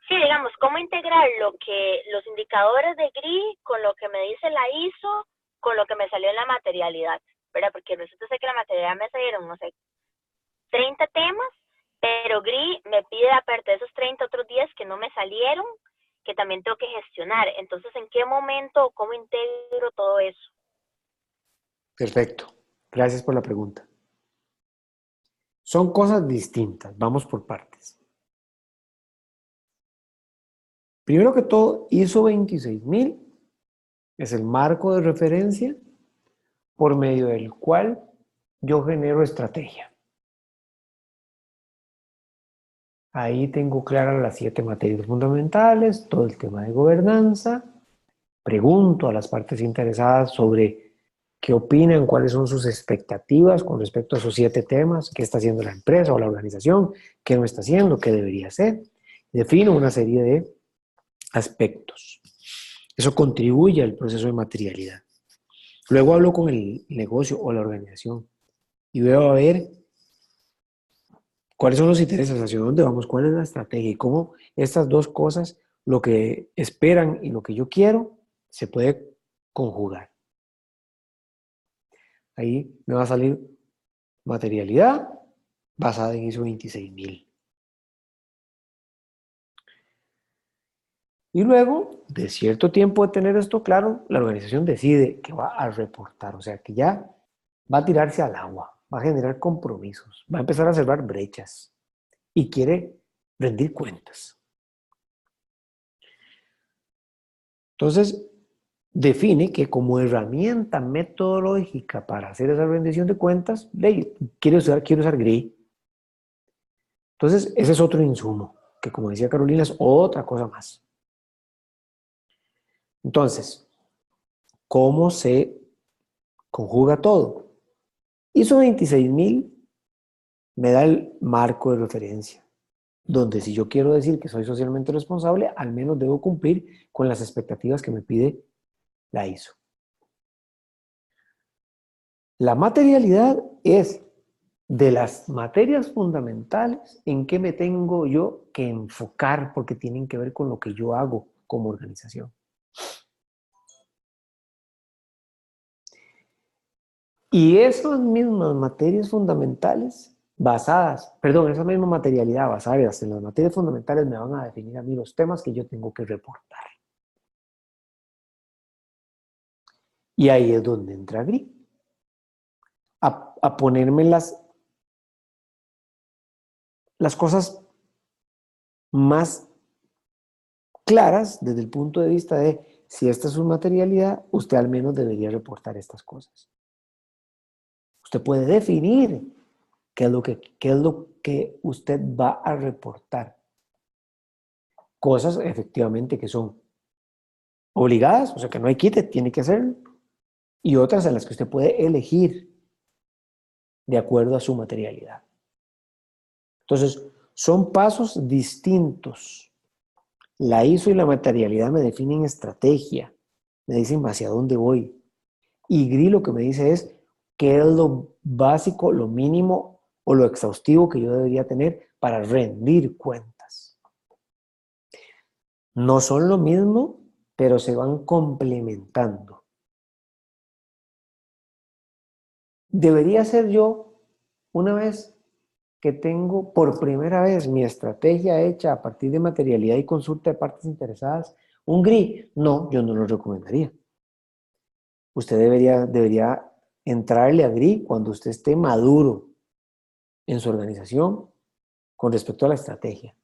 [SPEAKER 2] Sí, digamos, cómo integrar los indicadores de GRI con lo que me dice la ISO, con lo que me salió en la materialidad, ¿verdad? Porque resulta ser que la materialidad me salieron, no sé, 30 temas, pero GRI me pide aparte de esos 30 otros 10 que no me salieron, que también tengo que gestionar. Entonces, ¿en qué momento o cómo integro todo eso?
[SPEAKER 1] Perfecto. Gracias por la pregunta. Son cosas distintas. Vamos por partes. Primero que todo, ISO 26000 es el marco de referencia por medio del cual yo genero estrategia. Ahí tengo claras las 7 materias fundamentales, todo el tema de gobernanza. Pregunto a las partes interesadas sobre qué opinan, cuáles son sus expectativas con respecto a esos 7 temas, qué está haciendo la empresa o la organización, qué no está haciendo, qué debería hacer. Defino una serie de aspectos. Eso contribuye al proceso de materialidad. Luego hablo con el negocio o la organización y veo a ver cuáles son los intereses, hacia dónde vamos, cuál es la estrategia y cómo estas dos cosas lo que esperan y lo que yo quiero se puede conjugar. Ahí me va a salir materialidad basada en ISO 26000. Y luego, de cierto tiempo de tener esto claro, la organización decide que va a reportar, o sea, que ya va a tirarse al agua, va a generar compromisos, va a empezar a cerrar brechas y quiere rendir cuentas. Entonces, define que como herramienta metodológica para hacer esa rendición de cuentas, quiero usar GRI. Entonces, ese es otro insumo, que como decía Carolina, es otra cosa más. Entonces, ¿cómo se conjuga todo? ISO 26000 me da el marco de referencia, donde si yo quiero decir que soy socialmente responsable, al menos debo cumplir con las expectativas que me pide la ISO. La materialidad es de las materias fundamentales en que me tengo yo que enfocar porque tienen que ver con lo que yo hago como organización. Y esas mismas materias fundamentales esa misma materialidad basada en las materias fundamentales me van a definir a mí los temas que yo tengo que reportar. Y ahí es donde entra GRI. A ponerme las cosas más claras desde el punto de vista de si esta es su materialidad, usted al menos debería reportar estas cosas. Usted puede definir qué es lo que usted va a reportar. Cosas efectivamente que son obligadas, o sea que no hay quite, tiene que hacerlo. Y otras en las que usted puede elegir de acuerdo a su materialidad. Entonces, son pasos distintos. La ISO y la materialidad me definen estrategia, me dicen hacia dónde voy. Y GRI lo que me dice es qué es lo básico, lo mínimo o lo exhaustivo que yo debería tener para rendir cuentas. No son lo mismo, pero se van complementando. Debería ser yo, una vez que tengo por primera vez mi estrategia hecha a partir de materialidad y consulta de partes interesadas, un GRI, no, yo no lo recomendaría. Usted debería entrarle a GRI cuando usted esté maduro en su organización con respecto a la estrategia.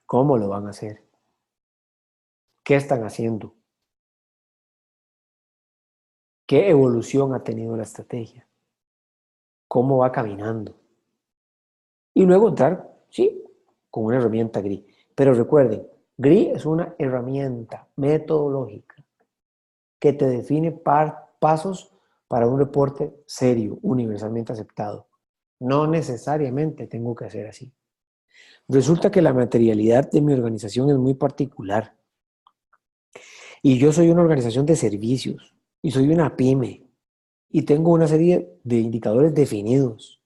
[SPEAKER 1] ¿Cómo lo van a hacer? ¿Qué están haciendo? ¿Qué evolución ha tenido la estrategia? ¿Cómo va caminando? Y luego entrar, sí, con una herramienta GRI. Pero recuerden, GRI es una herramienta metodológica que te define pasos para un reporte serio, universalmente aceptado. No necesariamente tengo que hacer así. Resulta que la materialidad de mi organización es muy particular. Y yo soy una organización de servicios y soy una pyme y tengo una serie de indicadores definidos.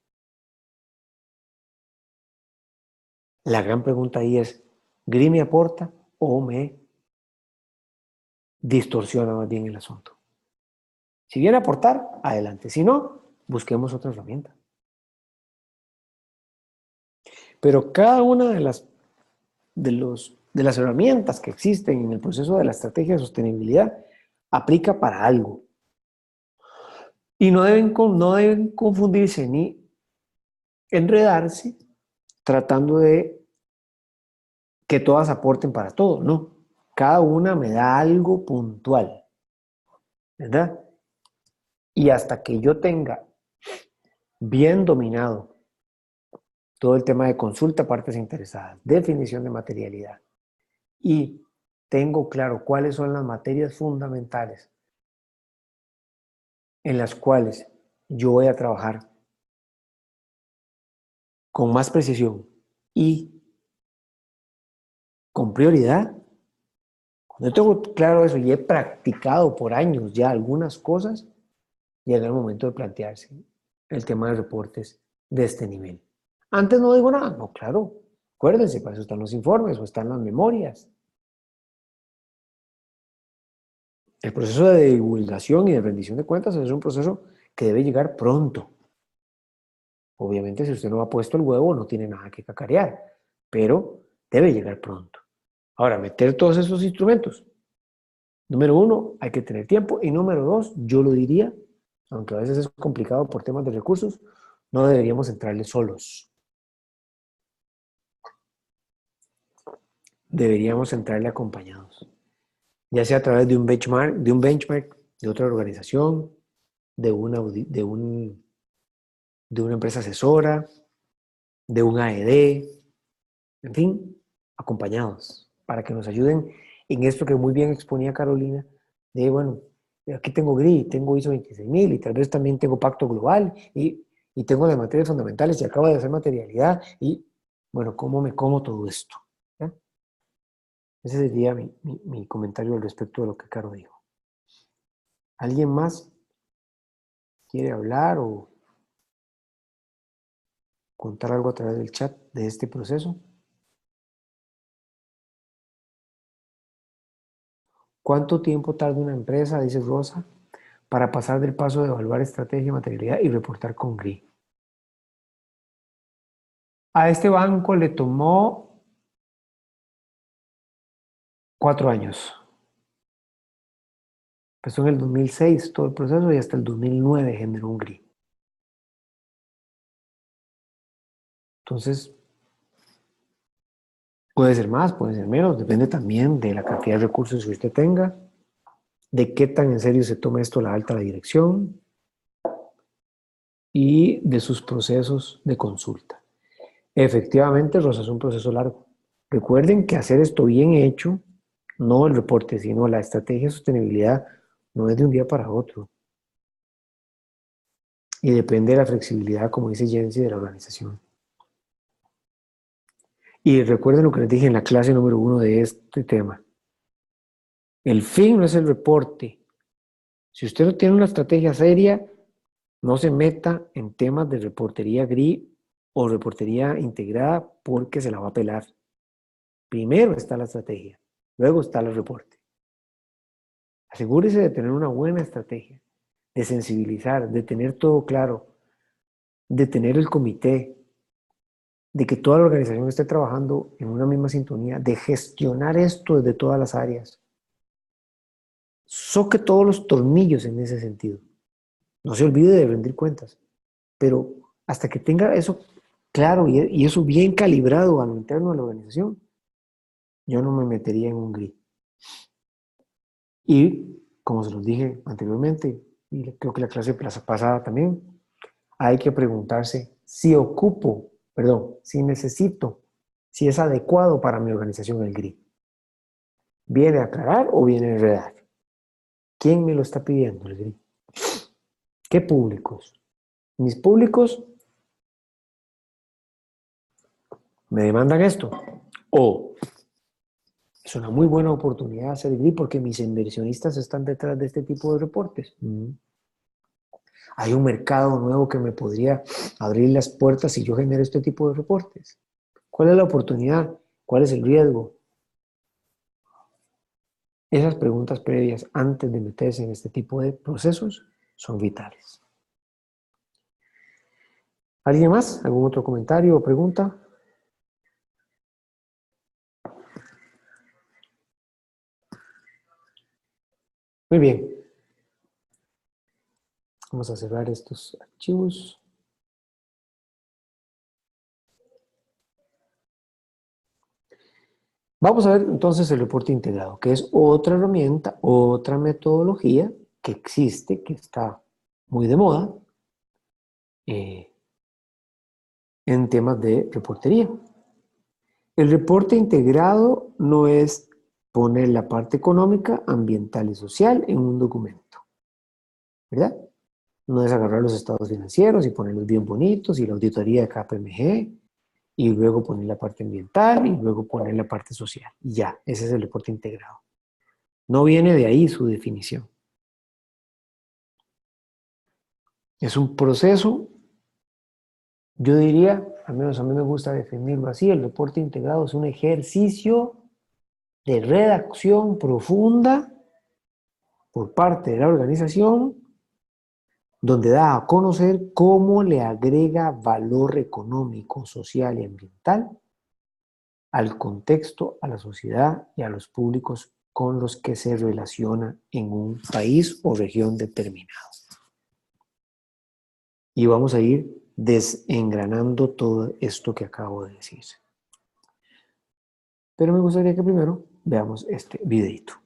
[SPEAKER 1] La gran pregunta ahí es, ¿GRI me aporta o me distorsiona más bien el asunto? Si viene a aportar, adelante. Si no, busquemos otra herramienta. Pero cada una de las herramientas que existen en el proceso de la estrategia de sostenibilidad aplica para algo. Y no deben confundirse ni enredarse tratando de que todas aporten para todo, no. Cada una me da algo puntual, ¿verdad? Y hasta que yo tenga bien dominado todo el tema de consulta a partes interesadas, definición de materialidad, y tengo claro cuáles son las materias fundamentales en las cuales yo voy a trabajar con más precisión y con prioridad. Cuando yo tengo claro eso y he practicado por años ya algunas cosas, llega el momento de plantearse el tema de reportes de este nivel. Antes no digo nada, no, claro, acuérdense, para eso están los informes o están las memorias. El proceso de divulgación y de rendición de cuentas es un proceso que debe llegar pronto. Obviamente, si usted no ha puesto el huevo, no tiene nada que cacarear, pero debe llegar pronto. Ahora, meter todos esos instrumentos. Número uno, hay que tener tiempo. Y número dos, yo lo diría, aunque a veces es complicado por temas de recursos, no deberíamos entrarle solos. Deberíamos entrarle acompañados. Ya sea a través de un benchmark, de otra organización, de una empresa asesora, de un AED, en fin, acompañados, para que nos ayuden en esto que muy bien exponía Carolina, de bueno, aquí tengo GRI, tengo ISO 26000 y tal vez también tengo Pacto Global y tengo las materias fundamentales y acabo de hacer materialidad y bueno, ¿cómo me como todo esto? ¿Ya? Ese sería mi comentario al respecto de lo que Caro dijo. ¿Alguien más quiere hablar o contar algo a través del chat de este proceso? ¿Cuánto tiempo tarda una empresa, dice Rosa, para pasar del paso de evaluar estrategia, materialidad y reportar con GRI? A este banco le tomó 4 años. Empezó en el 2006 todo el proceso y hasta el 2009 generó un GRI. Entonces, puede ser más, puede ser menos, depende también de la cantidad de recursos que usted tenga, de qué tan en serio se toma esto la alta dirección y de sus procesos de consulta. Efectivamente, Rosa, es un proceso largo. Recuerden que hacer esto bien hecho, no el reporte, sino la estrategia de sostenibilidad, no es de un día para otro. Y depende de la flexibilidad, como dice Jensi, de la organización. Y recuerden lo que les dije en la clase número 1 de este tema. El fin no es el reporte. Si usted no tiene una estrategia seria, no se meta en temas de reportería GRI o reportería integrada porque se la va a pelar. Primero está la estrategia, luego está el reporte. Asegúrese de tener una buena estrategia, de sensibilizar, de tener todo claro, de tener el comité, de que toda la organización esté trabajando en una misma sintonía, de gestionar esto desde todas las áreas. Soque todos los tornillos en ese sentido. No se olvide de rendir cuentas, pero hasta que tenga eso claro y eso bien calibrado a lo interno de la organización, yo no me metería en un GRI. Y como se los dije anteriormente, y creo que la clase pasada también, hay que preguntarse si si necesito, si es adecuado para mi organización el GRI. ¿Viene a aclarar o viene a enredar? ¿Quién me lo está pidiendo el GRI? ¿Qué públicos? Mis públicos me demandan esto. O es una muy buena oportunidad hacer GRI porque mis inversionistas están detrás de este tipo de reportes. Hay un mercado nuevo que me podría abrir las puertas si yo genero este tipo de reportes. ¿Cuál es la oportunidad? ¿Cuál es el riesgo? Esas preguntas previas antes de meterse en este tipo de procesos son vitales. ¿Alguien más? ¿Algún otro comentario o pregunta? Muy bien. Vamos a cerrar estos archivos. Vamos a ver entonces el reporte integrado, que es otra herramienta, otra metodología que existe, que está muy de moda en temas de reportería. El reporte integrado no es poner la parte económica, ambiental y social en un documento, ¿verdad? No es agarrar los estados financieros y ponerlos bien bonitos y la auditoría de KPMG y luego poner la parte ambiental y luego poner la parte social. Y ya, ese es el reporte integrado. No viene de ahí su definición. Es un proceso Yo diría, al menos a mí me gusta definirlo así, el reporte integrado es un ejercicio de redacción profunda por parte de la organización donde da a conocer cómo le agrega valor económico, social y ambiental al contexto, a la sociedad y a los públicos con los que se relaciona en un país o región determinado. Y vamos a ir desengranando todo esto que acabo de decir. Pero me gustaría que primero veamos este videito.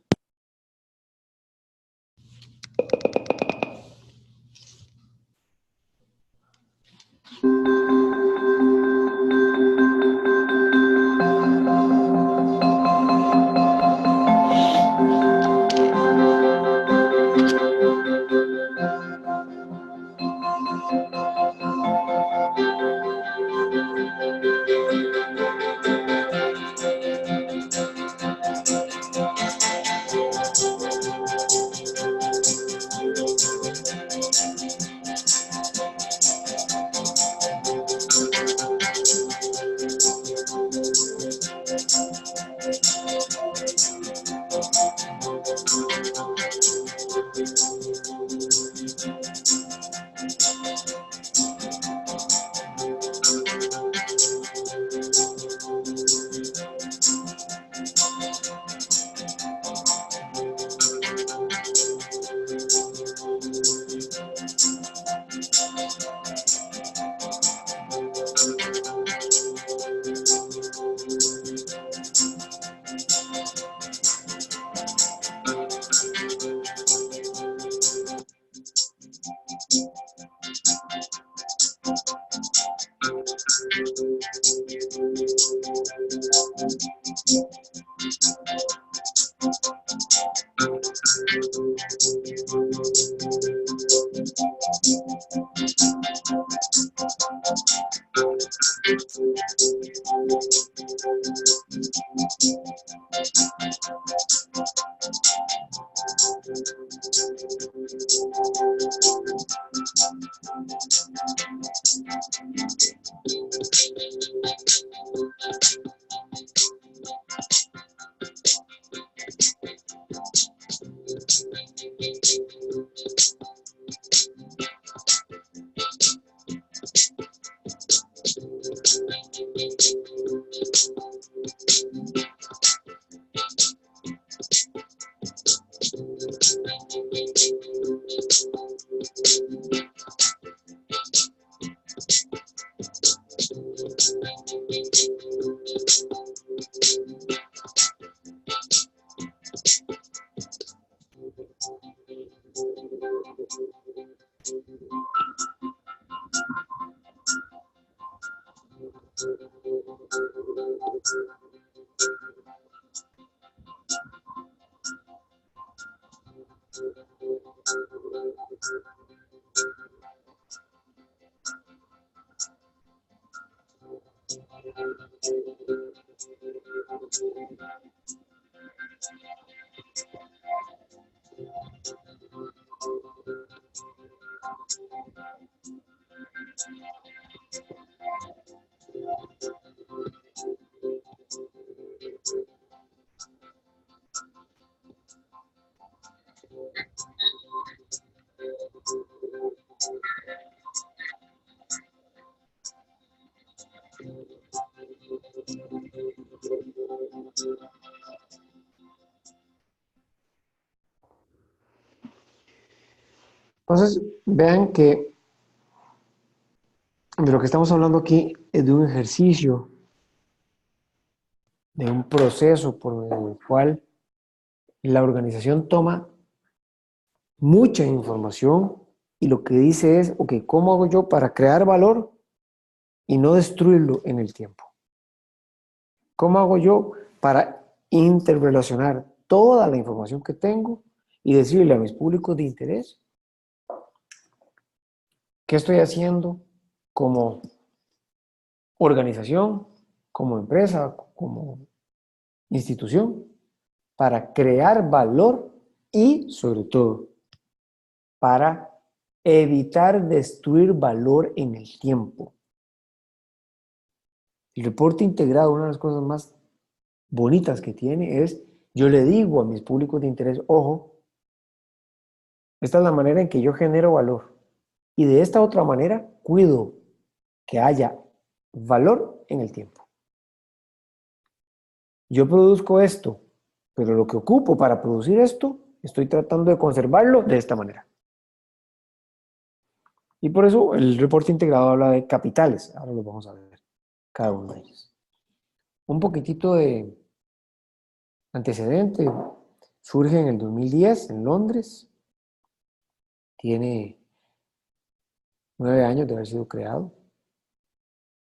[SPEAKER 1] Entonces, vean que de lo que estamos hablando aquí es de un ejercicio, de un proceso por medio del cual la organización toma mucha información y lo que dice es, ok, ¿cómo hago yo para crear valor y no destruirlo en el tiempo? ¿Cómo hago yo para interrelacionar toda la información que tengo y decirle a mis públicos de interés qué estoy haciendo como organización, como empresa, como institución, para crear valor y, sobre todo, para evitar destruir valor en el tiempo? El reporte integrado, una de las cosas más bonitas que tiene es, yo le digo a mis públicos de interés, ojo, esta es la manera en que yo genero valor. Y de esta otra manera, cuido que haya valor en el tiempo. Yo produzco esto, pero lo que ocupo para producir esto, estoy tratando de conservarlo de esta manera. Y por eso el reporte integrado habla de capitales. Ahora lo vamos a ver, cada uno de ellos. Un poquitito de antecedente. Surge en el 2010 en Londres. Tiene 9 años de haber sido creado.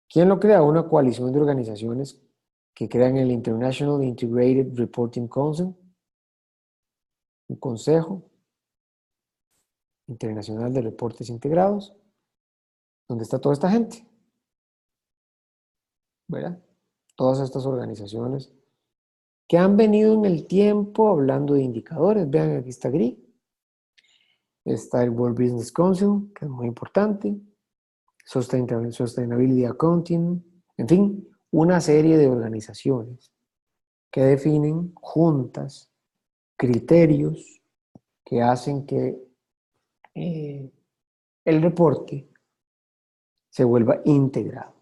[SPEAKER 1] ¿Quién lo crea? Una coalición de organizaciones que crean el International Integrated Reporting Council, un consejo internacional de reportes integrados, donde está toda esta gente, ¿verdad? Todas estas organizaciones que han venido en el tiempo hablando de indicadores. Vean, aquí está GRI, está el World Business Council, que es muy importante, Sustainability Accounting, en fin, una serie de organizaciones que definen juntas criterios que hacen que el reporte se vuelva integrado.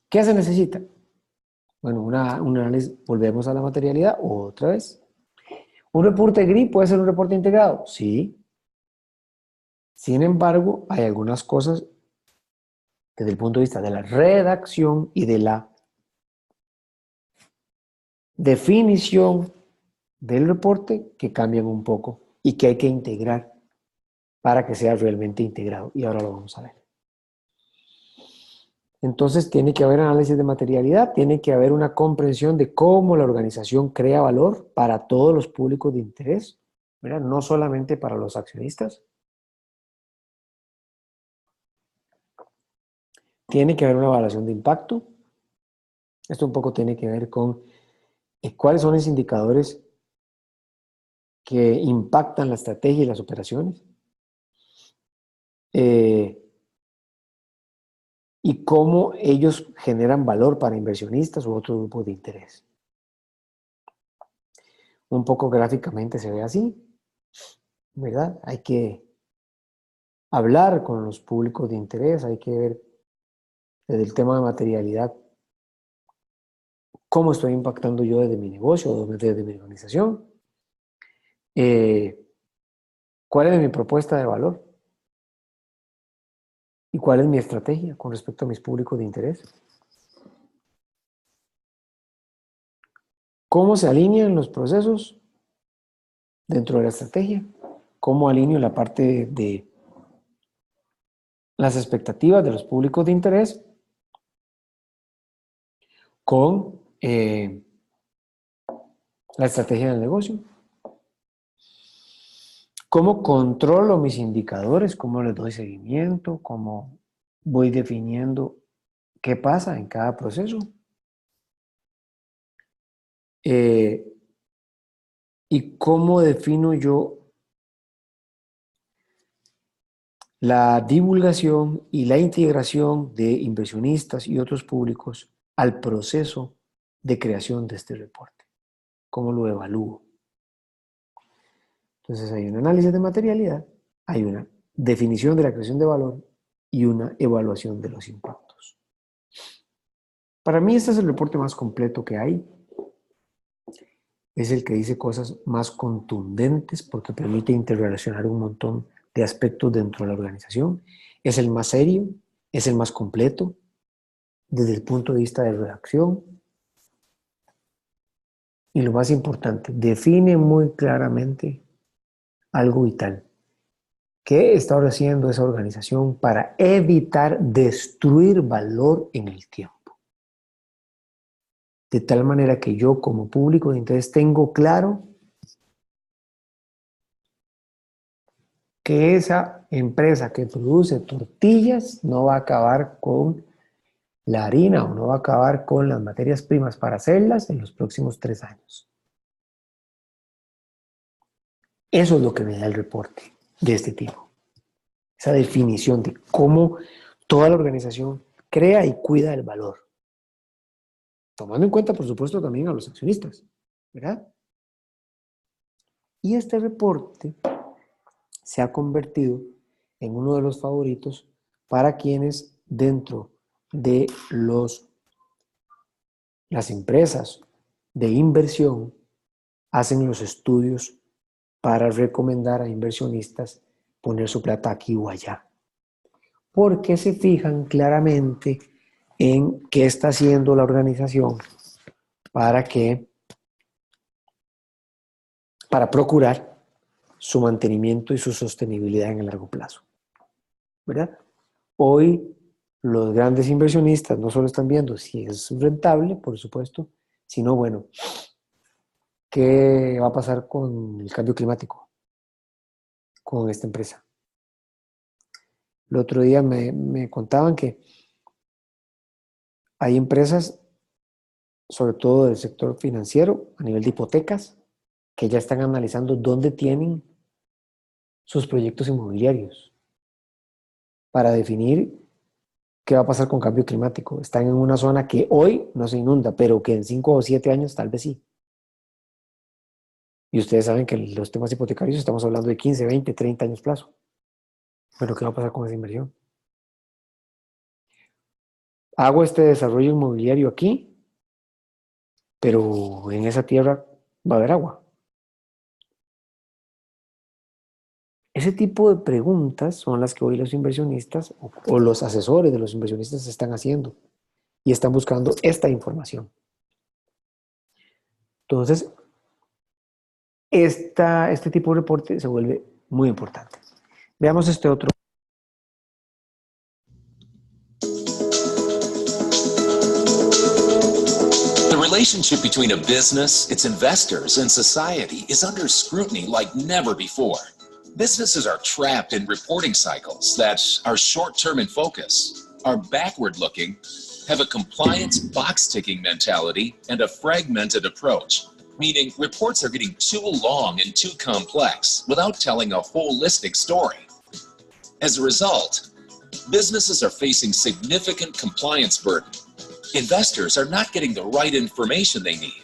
[SPEAKER 1] ¿Qué se necesita? Bueno, un análisis, volvemos a la materialidad otra vez. ¿Un reporte GRI puede ser un reporte integrado? Sí. Sin embargo, hay algunas cosas desde el punto de vista de la redacción y de la definición del reporte que cambian un poco y que hay que integrar para que sea realmente integrado. Y ahora lo vamos a ver. Entonces tiene que haber análisis de materialidad, tiene que haber una comprensión de cómo la organización crea valor para todos los públicos de interés, ¿verdad? No solamente para los accionistas. Tiene que haber una evaluación de impacto. Esto un poco tiene que ver con cuáles son los indicadores que impactan la estrategia y las operaciones. Y cómo ellos generan valor para inversionistas u otro grupo de interés. Un poco gráficamente se ve así, ¿verdad? Hay que hablar con los públicos de interés, hay que ver desde el tema de materialidad cómo estoy impactando yo desde mi negocio, desde mi organización, cuál es mi propuesta de valor y cuál es mi estrategia con respecto a mis públicos de interés. ¿Cómo se alinean los procesos dentro de la estrategia? ¿Cómo alineo la parte de las expectativas de los públicos de interés con la estrategia del negocio? ¿Cómo controlo mis indicadores? ¿Cómo les doy seguimiento? ¿Cómo voy definiendo qué pasa en cada proceso? ¿Y cómo defino yo la divulgación y la integración de inversionistas y otros públicos al proceso de creación de este reporte? ¿Cómo lo evalúo? Entonces hay un análisis de materialidad, hay una definición de la creación de valor y una evaluación de los impactos. Para mí este es el reporte más completo que hay. Es el que dice cosas más contundentes porque permite interrelacionar un montón de aspectos dentro de la organización. Es el más serio, es el más completo desde el punto de vista de redacción. Y lo más importante, define muy claramente algo vital. ¿Qué está haciendo esa organización para evitar destruir valor en el tiempo? De tal manera que yo como público de interés tengo claro que esa empresa que produce tortillas no va a acabar con la harina o no va a acabar con las materias primas para hacerlas en los próximos 3 años. Eso es lo que me da el reporte de este tipo. Esa definición de cómo toda la organización crea y cuida el valor. Tomando en cuenta, por supuesto, también a los accionistas, ¿verdad? Y este reporte se ha convertido en uno de los favoritos para quienes dentro de las empresas de inversión hacen los estudios para recomendar a inversionistas poner su plata aquí o allá. Porque se fijan claramente en qué está haciendo la organización para procurar su mantenimiento y su sostenibilidad en el largo plazo, ¿verdad? Hoy los grandes inversionistas no solo están viendo si es rentable, por supuesto, sino, bueno, qué va a pasar con el cambio climático, con esta empresa. El otro día me contaban que hay empresas, sobre todo del sector financiero, a nivel de hipotecas, que ya están analizando dónde tienen sus proyectos inmobiliarios para definir qué va a pasar con cambio climático. Están en una zona que hoy no se inunda, pero que en 5 o 7 años tal vez sí. Y ustedes saben que los temas hipotecarios estamos hablando de 15, 20, 30 años plazo. Pero ¿qué va a pasar con esa inversión? Hago este desarrollo inmobiliario aquí, pero en esa tierra va a haber agua. Ese tipo de preguntas son las que hoy los inversionistas o los asesores de los inversionistas están haciendo y están buscando esta información. Entonces, este tipo de reporte se vuelve muy importante. Veamos este otro.
[SPEAKER 3] The relationship between a business, its investors, and society is under scrutiny like never before. Businesses are trapped in reporting cycles that are short-term in focus, are backward-looking, have a compliance box-ticking mentality, and a fragmented approach, meaning reports are getting too long and too complex without telling a holistic story. As a result, businesses are facing significant compliance burden. Investors are not getting the right information they need.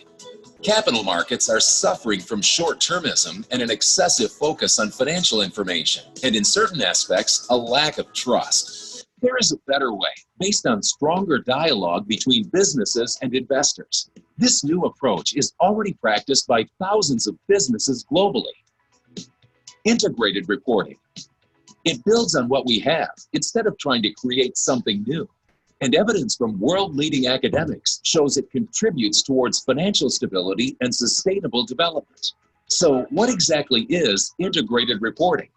[SPEAKER 3] Capital markets are suffering from short-termism and an excessive focus on financial information, and in certain aspects, a lack of trust. There is a better way, based on stronger dialogue between businesses and investors. This new approach is already practiced by thousands of businesses globally. Integrated reporting. It builds on what we have, instead of trying to create something new. And evidence from world-leading academics shows it contributes towards financial stability and sustainable development. So what exactly is integrated reporting?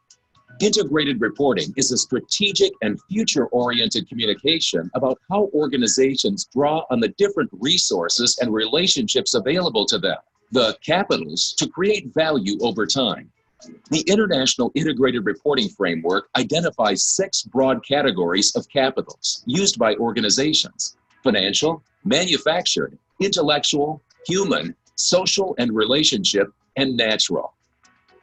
[SPEAKER 3] Integrated reporting is a strategic and future-oriented communication about how organizations draw on the different resources and relationships available to them, the capitals, to create value over time. The International Integrated Reporting Framework identifies 6 broad categories of capitals used by organizations: financial, manufactured, intellectual, human, social and relationship, and natural.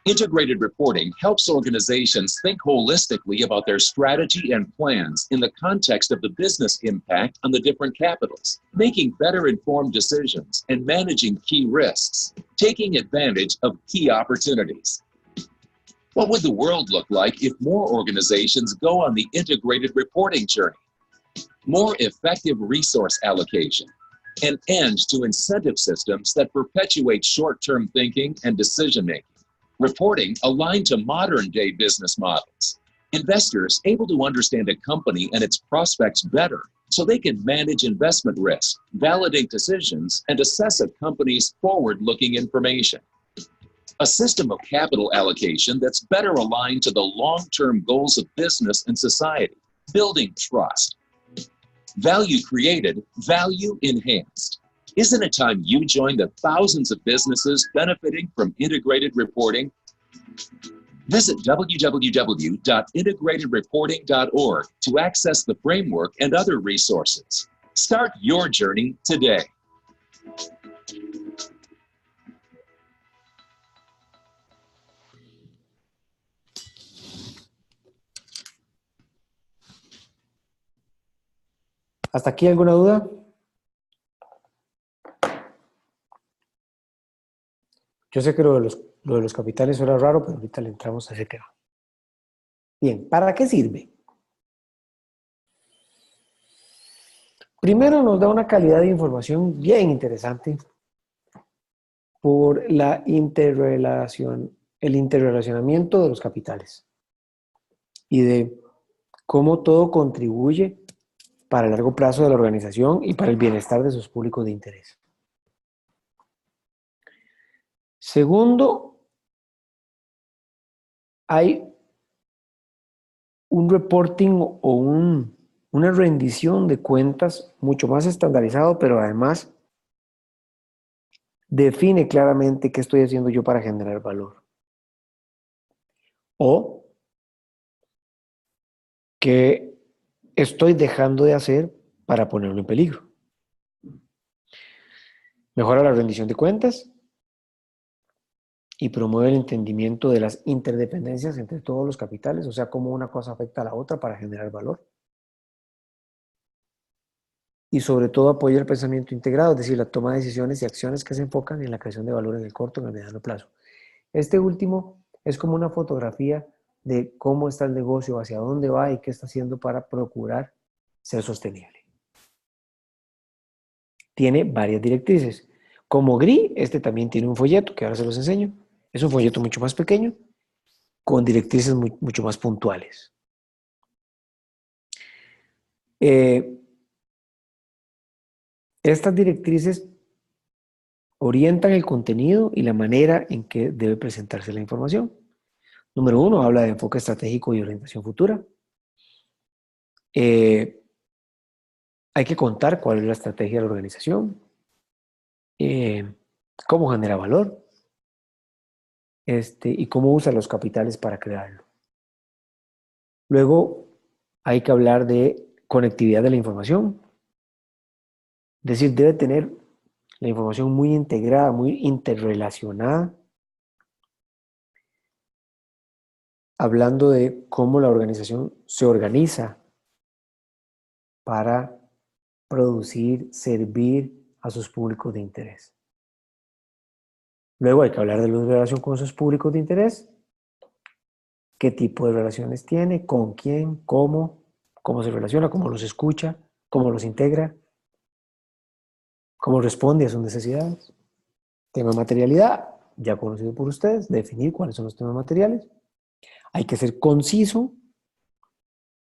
[SPEAKER 3] Integrated reporting helps organizations think holistically about their strategy and plans in the context of the business impact on the different capitals, making better informed decisions and managing key risks, taking advantage of key opportunities. What would the world look like if more organizations go on the integrated reporting journey? More effective resource allocation, an end to incentive systems that perpetuate short-term thinking and decision-making. Reporting aligned to modern-day business models. Investors able to understand a company and its prospects better so they can manage investment risk, validate decisions, and assess a company's forward-looking information. A system of capital allocation that's better aligned to the long-term goals of business and society, building trust. Value created, value enhanced. Isn't it time you joined the thousands of businesses benefiting from integrated reporting? Visit www.integratedreporting.org to access the framework and other resources. Start your journey today.
[SPEAKER 1] ¿Hasta aquí alguna duda? Yo sé que lo de los capitales era raro, pero ahorita le entramos a ese tema. Bien, ¿para qué sirve? Primero nos da una calidad de información bien interesante por el interrelacionamiento de los capitales y de cómo todo contribuye para el largo plazo de la organización y para el bienestar de sus públicos de interés. Segundo, hay un reporting o una rendición de cuentas mucho más estandarizado, pero además define claramente qué estoy haciendo yo para generar valor. O qué estoy dejando de hacer para ponerlo en peligro. Mejora la rendición de cuentas y promueve el entendimiento de las interdependencias entre todos los capitales, o sea, cómo una cosa afecta a la otra para generar valor. Y sobre todo apoya el pensamiento integrado, es decir, la toma de decisiones y acciones que se enfocan en la creación de valor en el corto y en el mediano plazo. Este último es como una fotografía de cómo está el negocio, hacia dónde va y qué está haciendo para procurar ser sostenible. Tiene varias directrices. Como GRI, este también tiene un folleto, que ahora se los enseño. Es un folleto mucho más pequeño, con directrices mucho más puntuales. Estas directrices orientan el contenido y la manera en que debe presentarse la información. Número 1, habla de enfoque estratégico y orientación futura. Hay que contar cuál es la estrategia de la organización, cómo genera valor, y cómo usa los capitales para crearlo. Luego hay que hablar de conectividad de la información. Es decir, debe tener la información muy integrada, muy interrelacionada, hablando de cómo la organización se organiza para producir, servir a sus públicos de interés. Luego hay que hablar de la relación con sus públicos de interés, qué tipo de relaciones tiene, con quién, cómo se relaciona, cómo los escucha, cómo los integra, cómo responde a sus necesidades. Tema de materialidad, ya conocido por ustedes, definir cuáles son los temas materiales. Hay que ser conciso,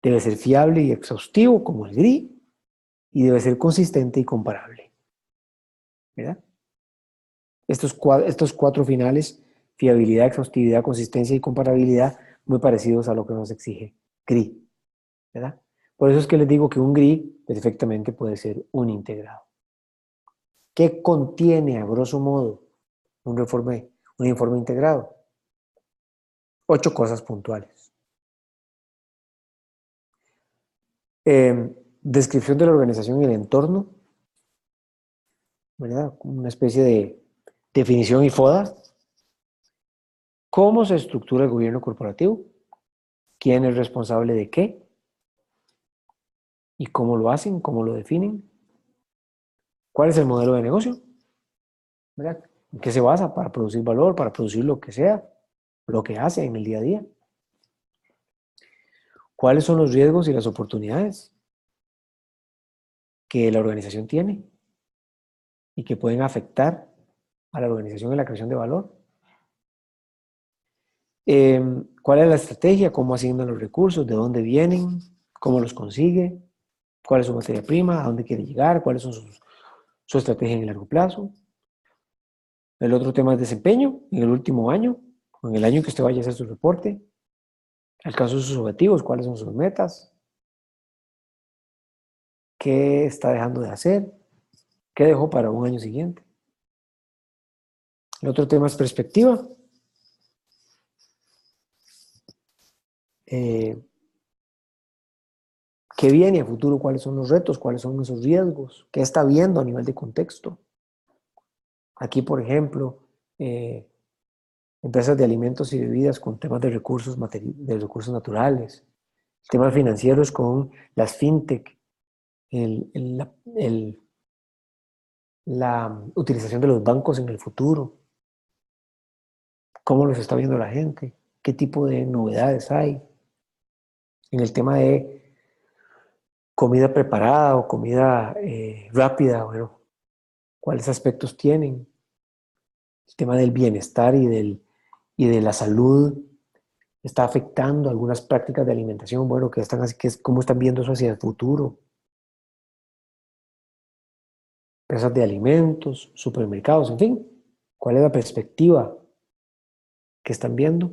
[SPEAKER 1] debe ser fiable y exhaustivo, como el GRI, y debe ser consistente y comparable. ¿Verdad? Estos cuatro finales, fiabilidad, exhaustividad, consistencia y comparabilidad, muy parecidos a lo que nos exige GRI. ¿Verdad? Por eso es que les digo que un GRI perfectamente puede ser un integrado. ¿Qué contiene, a grosso modo, un informe integrado? 8 cosas puntuales. Descripción de la organización y el entorno, ¿verdad? Una especie de definición y foda. ¿Cómo se estructura el gobierno corporativo? ¿Quién es responsable de qué? ¿Y cómo lo hacen? ¿Cómo lo definen? ¿Cuál es el modelo de negocio? ¿Verdad? ¿En qué se basa para producir valor, para producir lo que sea, lo que hace en el día a día? ¿Cuáles son los riesgos y las oportunidades que la organización tiene y que pueden afectar a la organización en la creación de valor? ¿Cuál es la estrategia? ¿Cómo asignan los recursos? ¿De dónde vienen? ¿Cómo los consigue? ¿Cuál es su materia prima? ¿A dónde quiere llegar? ¿Cuáles son su estrategia en el largo plazo? El otro tema es desempeño en el último año, o en el año en que usted vaya a hacer su reporte. ¿Alcanzó sus objetivos? ¿Cuáles son sus metas? ¿Qué está dejando de hacer? ¿Qué dejó para un año siguiente? El otro tema es perspectiva. ¿Qué viene a futuro? ¿Cuáles son los retos? ¿Cuáles son esos riesgos? ¿Qué está viendo a nivel de contexto? Aquí, por ejemplo, empresas de alimentos y bebidas con temas de recursos naturales, temas financieros con las fintech, la utilización de los bancos en el futuro, cómo los está viendo la gente, qué tipo de novedades hay en el tema de comida preparada o comida rápida, bueno, cuáles aspectos tienen, el tema del bienestar y de la salud está afectando algunas prácticas de alimentación, bueno, que están así, cómo están viendo eso hacia el futuro. Empresas de alimentos, supermercados, en fin, ¿cuál es la perspectiva que están viendo?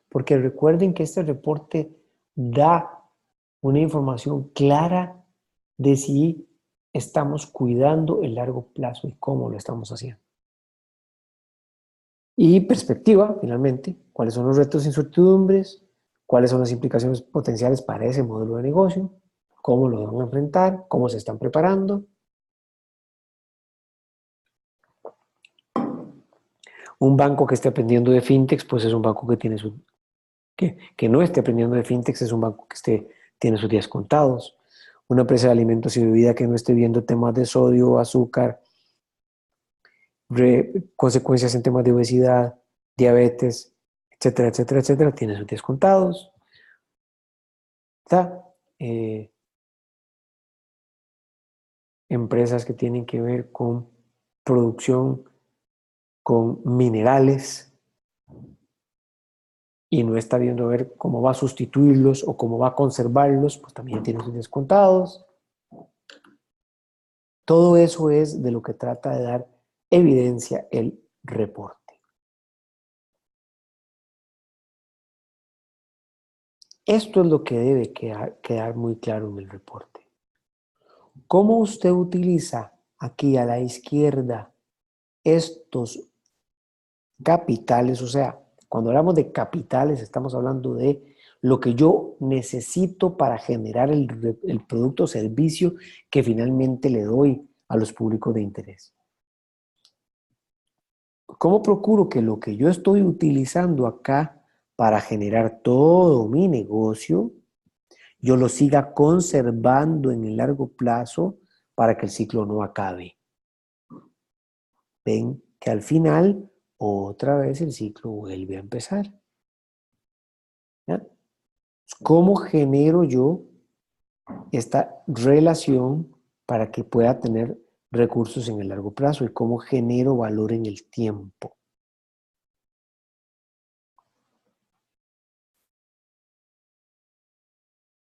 [SPEAKER 1] Porque recuerden que este reporte da una información clara de si estamos cuidando el largo plazo y cómo lo estamos haciendo. Y perspectiva, finalmente, cuáles son los retos e incertidumbres, cuáles son las implicaciones potenciales para ese modelo de negocio, cómo lo van a enfrentar, cómo se están preparando. Un banco que esté aprendiendo de fintechs, pues es un banco que tiene que no esté aprendiendo de fintechs, es un banco que tiene sus días contados. Una empresa de alimentos y bebida que no esté viendo temas de sodio, azúcar, consecuencias en temas de obesidad, diabetes, etcétera, etcétera, etcétera, tiene sus días contados. Empresas que tienen que ver con producción, con minerales, y no está viendo a ver cómo va a sustituirlos o cómo va a conservarlos, pues también tiene sus descontados. Todo eso es de lo que trata de dar evidencia el reporte. Esto es lo que debe quedar muy claro en el reporte. ¿Cómo usted utiliza aquí a la izquierda estos capitales? O sea, cuando hablamos de capitales estamos hablando de lo que yo necesito para generar el producto o servicio que finalmente le doy a los públicos de interés. ¿Cómo procuro que lo que yo estoy utilizando acá para generar todo mi negocio, yo lo siga conservando en el largo plazo para que el ciclo no acabe? Ven que al final otra vez el ciclo vuelve a empezar. ¿Ya? ¿Cómo genero yo esta relación para que pueda tener recursos en el largo plazo y cómo genero valor en el tiempo?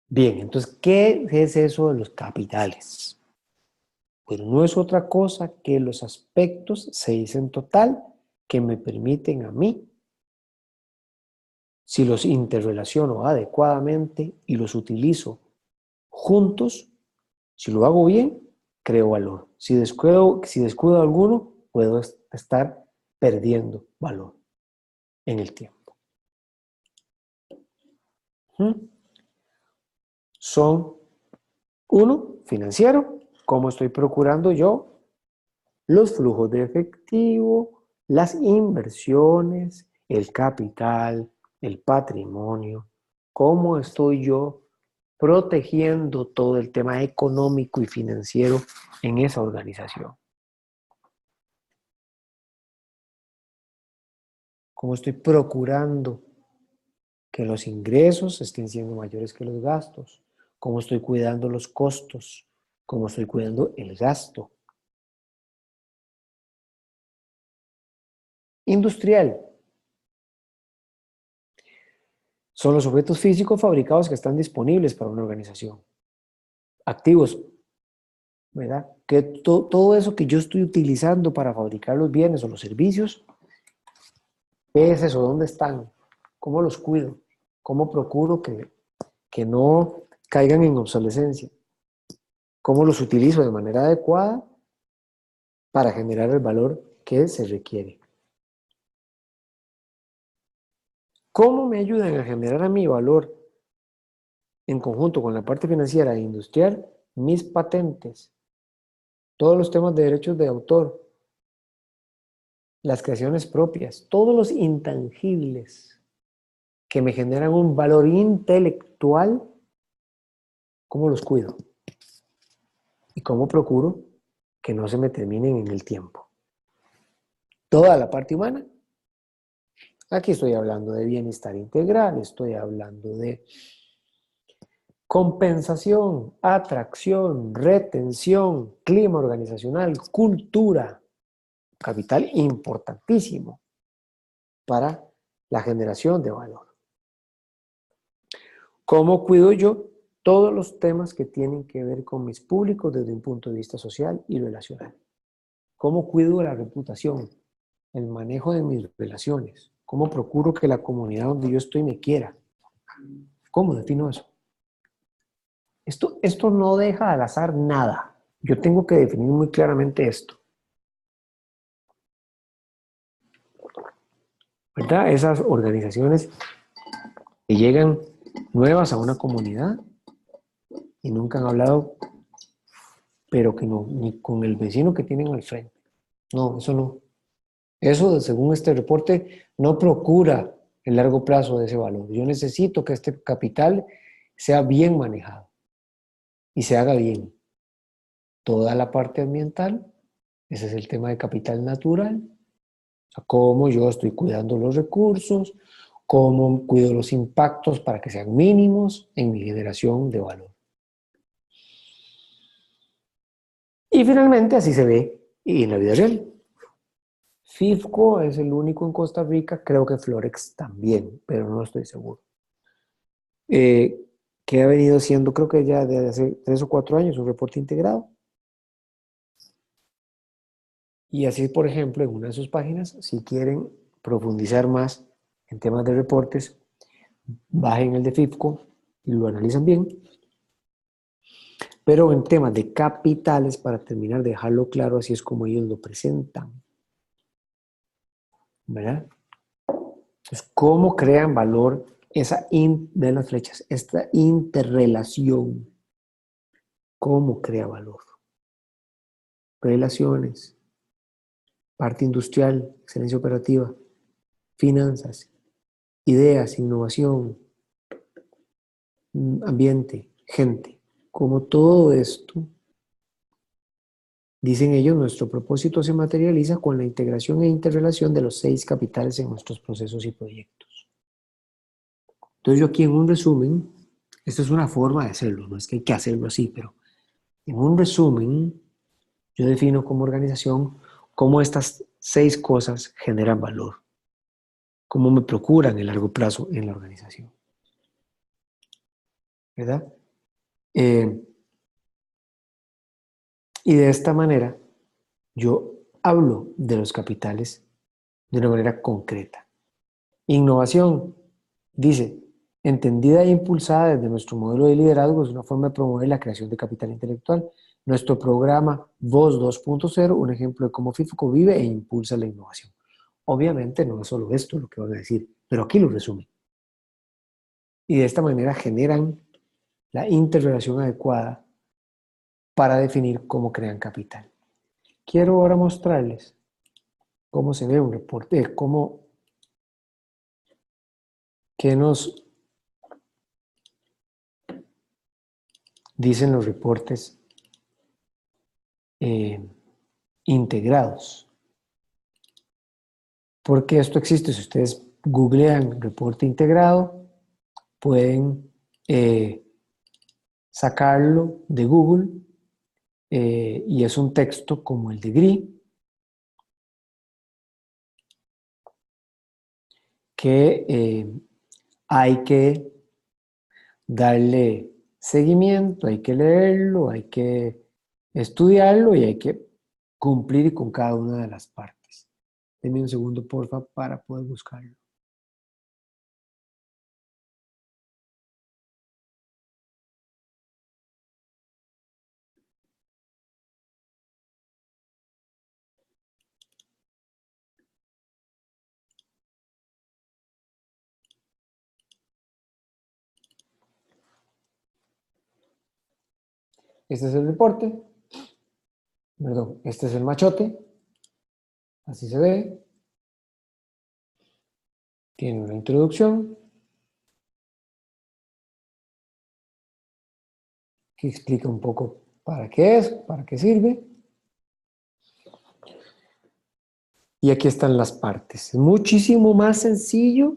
[SPEAKER 1] Bien, entonces, ¿qué es eso de los capitales? Pues no es otra cosa que los aspectos 6 en total que me permiten a mí, si los interrelaciono adecuadamente y los utilizo juntos, si lo hago bien, creo valor. Si descuido alguno, puedo estar perdiendo valor en el tiempo. Son, uno, financiero, cómo estoy procurando yo los flujos de efectivo, las inversiones, el capital, el patrimonio, cómo estoy yo protegiendo todo el tema económico y financiero en esa organización. Cómo estoy procurando que los ingresos estén siendo mayores que los gastos. Cómo estoy cuidando los costos. Cómo estoy cuidando el gasto. Industrial. Son los objetos físicos fabricados que están disponibles para una organización. Activos, ¿verdad? Que todo eso que yo estoy utilizando para fabricar los bienes o los servicios, ¿qué es eso? ¿Dónde están? ¿Cómo los cuido? ¿Cómo procuro que no caigan en obsolescencia? ¿Cómo los utilizo de manera adecuada para generar el valor que se requiere? ¿Cómo me ayudan a generar a mi valor en conjunto con la parte financiera e industrial? Mis patentes, todos los temas de derechos de autor, las creaciones propias, todos los intangibles que me generan un valor intelectual, ¿cómo los cuido? y cómo procuro que no se me terminen en el tiempo. Toda la parte humana. Aquí estoy hablando de bienestar integral, estoy hablando de compensación, atracción, retención, clima organizacional, cultura, capital importantísimo para la generación de valor. ¿Cómo cuido yo todos los temas que tienen que ver con mis públicos desde un punto de vista social y relacional? ¿Cómo cuido la reputación, el manejo de mis relaciones? ¿Cómo procuro que la comunidad donde yo estoy me quiera? ¿Cómo defino eso? Esto no deja al azar nada. Yo tengo que definir muy claramente esto. ¿Verdad? Esas organizaciones que llegan nuevas a una comunidad y nunca han hablado, pero que no, ni con el vecino que tienen al frente. No, eso no. Eso, según este reporte, no procura el largo plazo de ese valor. Yo necesito que este capital sea bien manejado y se haga bien. Toda la parte ambiental, ese es el tema de capital natural. O sea, cómo yo estoy cuidando los recursos, cómo cuido los impactos para que sean mínimos en mi generación de valor. Y finalmente así se ve en la vida real. FIFCO es el único en Costa Rica, creo que Florex también, pero no estoy seguro. Que ha venido siendo, creo que ya desde hace 3 o 4 años, un reporte integrado. Y así, por ejemplo, en una de sus páginas, si quieren profundizar más en temas de reportes, bajen el de FIFCO y lo analizan bien. Pero en temas de capitales, para terminar de dejarlo claro, así es como ellos lo presentan. ¿Verdad? Entonces, ¿cómo crean valor de las flechas? Esta interrelación. ¿Cómo crea valor? Relaciones, parte industrial, excelencia operativa, finanzas, ideas, innovación, ambiente, gente. Como todo esto, dicen ellos, nuestro propósito se materializa con la integración e interrelación de los 6 capitales en nuestros procesos y proyectos. Entonces yo aquí en un resumen, esto es una forma de hacerlo, no es que hay que hacerlo así, pero en un resumen, yo defino como organización cómo estas 6 cosas generan valor, cómo me procuran el largo plazo en la organización. ¿Verdad? Y de esta manera, yo hablo de los capitales de una manera concreta. Innovación, dice, entendida e impulsada desde nuestro modelo de liderazgo, es una forma de promover la creación de capital intelectual. Nuestro programa Voz 2.0, un ejemplo de cómo FIFCO vive e impulsa la innovación. Obviamente no es solo esto lo que van a decir, pero aquí lo resumen. Y de esta manera generan la interrelación adecuada para definir cómo crean capital. Quiero ahora mostrarles cómo se ve un reporte, qué nos dicen los reportes integrados. Porque esto existe, si ustedes googlean reporte integrado, pueden sacarlo de Google y es un texto como el de GRI, que hay que darle seguimiento, hay que leerlo, hay que estudiarlo y hay que cumplir con cada una de las partes. Denme un segundo, porfa, para poder buscarlo. Este es el reporte, perdón, este es el machote, así se ve. Tiene una introducción que explica un poco ¿Para qué es? ¿Para qué sirve? Y aquí están las partes. Es muchísimo más sencillo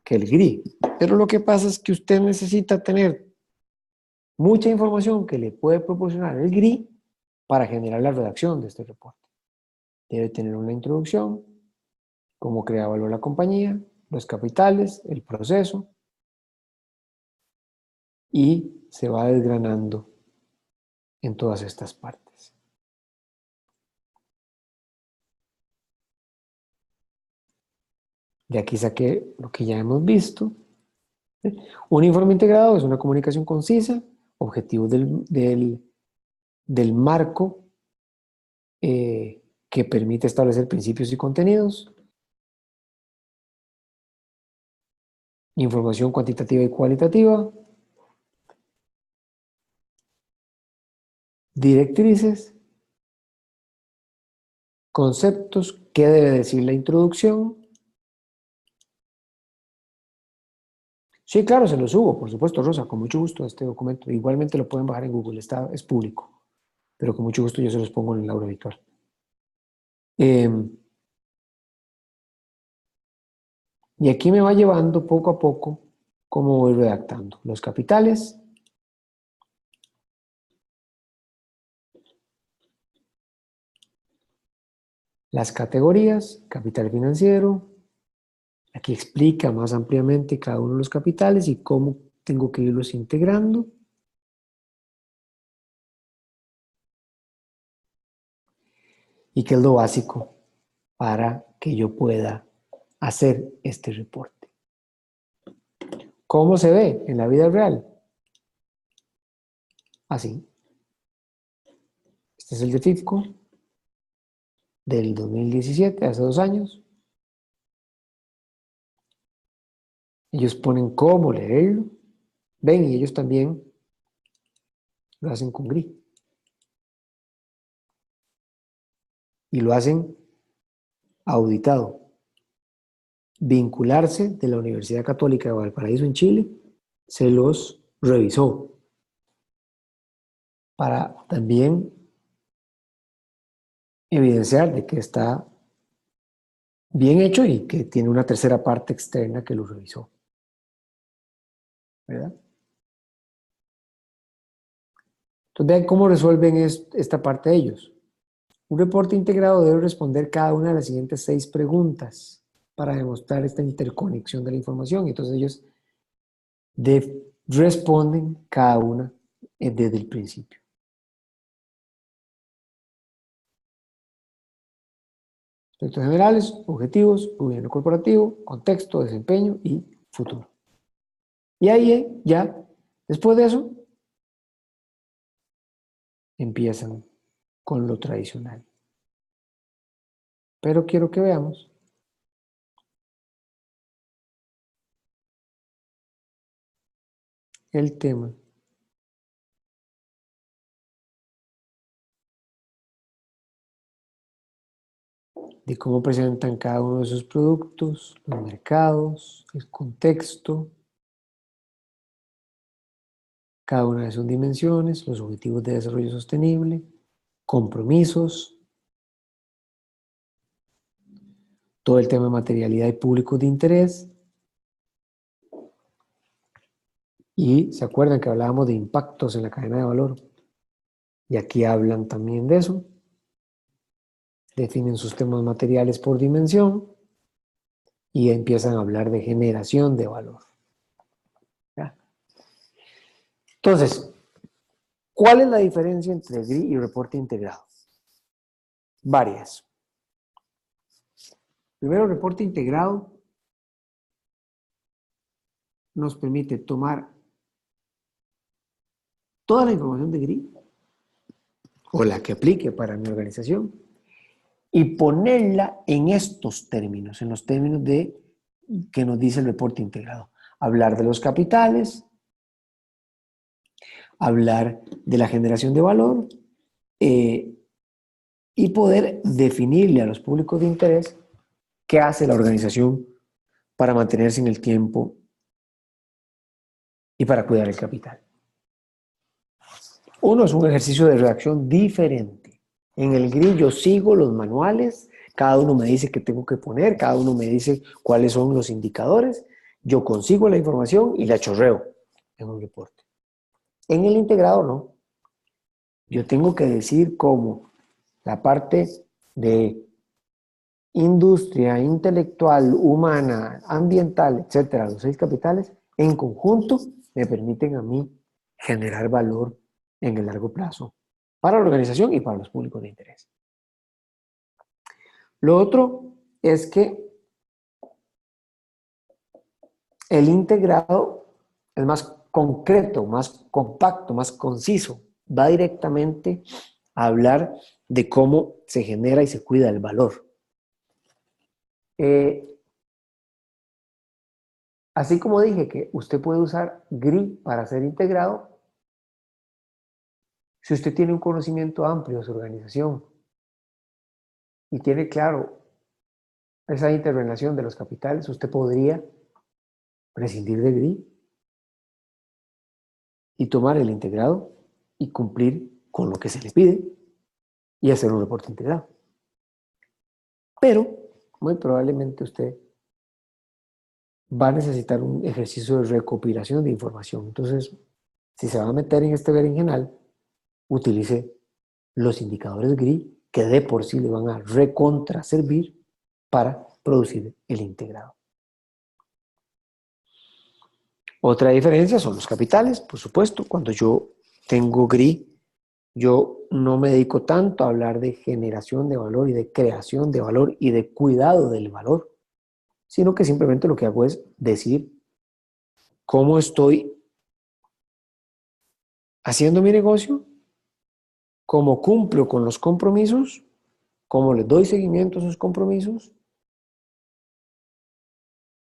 [SPEAKER 1] que el GRI. Pero lo que pasa es que usted necesita tener mucha información que le puede proporcionar el GRI para generar la redacción de este reporte. Debe tener una introducción, cómo crea valor la compañía, los capitales, el proceso, y se va desgranando en todas estas partes. De aquí saqué lo que ya hemos visto. Un informe integrado es una comunicación concisa, objetivos del marco que permite establecer principios y contenidos, información cuantitativa y cualitativa, directrices, conceptos, qué debe decir la introducción. Sí, claro, se lo subo, por supuesto, Rosa, con mucho gusto este documento. Igualmente lo pueden bajar en Google, es público, pero con mucho gusto yo se los pongo en el aula habitual. Y aquí me va llevando poco a poco cómo voy redactando. Los capitales, las categorías, capital financiero. Aquí explica más ampliamente cada uno de los capitales y cómo tengo que irlos integrando. Y qué es lo básico para que yo pueda hacer este reporte. ¿Cómo se ve en la vida real? Así. Este es el de FIFCO del 2017, hace 2 años. Ellos ponen cómo leerlo. Ven, y ellos también lo hacen con gris. Y lo hacen auditado. Vincularse de la Universidad Católica de Valparaíso en Chile se los revisó para también evidenciar de que está bien hecho y que tiene una tercera parte externa que lo revisó. ¿Verdad? Entonces vean cómo resuelven esta parte de ellos. Un reporte integrado debe responder cada una de las siguientes 6 preguntas para demostrar esta interconexión de la información. Entonces ellos responden cada una desde el principio. Aspectos generales, objetivos, gobierno corporativo, contexto, desempeño y futuro. Y ahí ya, después de eso, empiezan con lo tradicional. Pero quiero que veamos el tema de cómo presentan cada uno de sus productos, los mercados, el contexto, cada una de sus dimensiones, los objetivos de desarrollo sostenible, compromisos, todo el tema de materialidad y públicos de interés. Y se acuerdan que hablábamos de impactos en la cadena de valor. Y aquí hablan también de eso. Definen sus temas materiales por dimensión y empiezan a hablar de generación de valor. ¿Ya? Entonces, ¿cuál es la diferencia entre GRI y reporte integrado? Varias. Primero, el reporte integrado nos permite tomar toda la información de GRI o la que aplique para mi organización y ponerla en estos términos, en los términos que nos dice el reporte integrado. Hablar de los capitales, hablar de la generación de valor y poder definirle a los públicos de interés qué hace la organización para mantenerse en el tiempo y para cuidar el capital. Uno es un ejercicio de redacción diferente. En el GRI yo sigo los manuales, cada uno me dice qué tengo que poner, cada uno me dice cuáles son los indicadores, yo consigo la información y la chorreo en un reporte. En el integrado no. Yo tengo que decir cómo la parte de industria, intelectual, humana, ambiental, etcétera, los 6 capitales, en conjunto me permiten a mí generar valor en el largo plazo para la organización y para los públicos de interés. Lo otro es que el integrado es más concreto, más compacto, más conciso, va directamente a hablar de cómo se genera y se cuida el valor. Así como dije que usted puede usar GRI para ser integrado, si usted tiene un conocimiento amplio de su organización y tiene claro esa interrelación de los capitales, usted podría prescindir de GRI y tomar el integrado y cumplir con lo que se le pide y hacer un reporte integrado. Pero muy probablemente usted va a necesitar un ejercicio de recopilación de información. Entonces, si se va a meter en este berenjenal, utilice los indicadores GRI que de por sí le van a recontra servir para producir el integrado. Otra diferencia son los capitales, por supuesto. Cuando yo tengo GRI, yo no me dedico tanto a hablar de generación de valor y de creación de valor y de cuidado del valor, sino que simplemente lo que hago es decir cómo estoy haciendo mi negocio, cómo cumplo con los compromisos, cómo les doy seguimiento a esos compromisos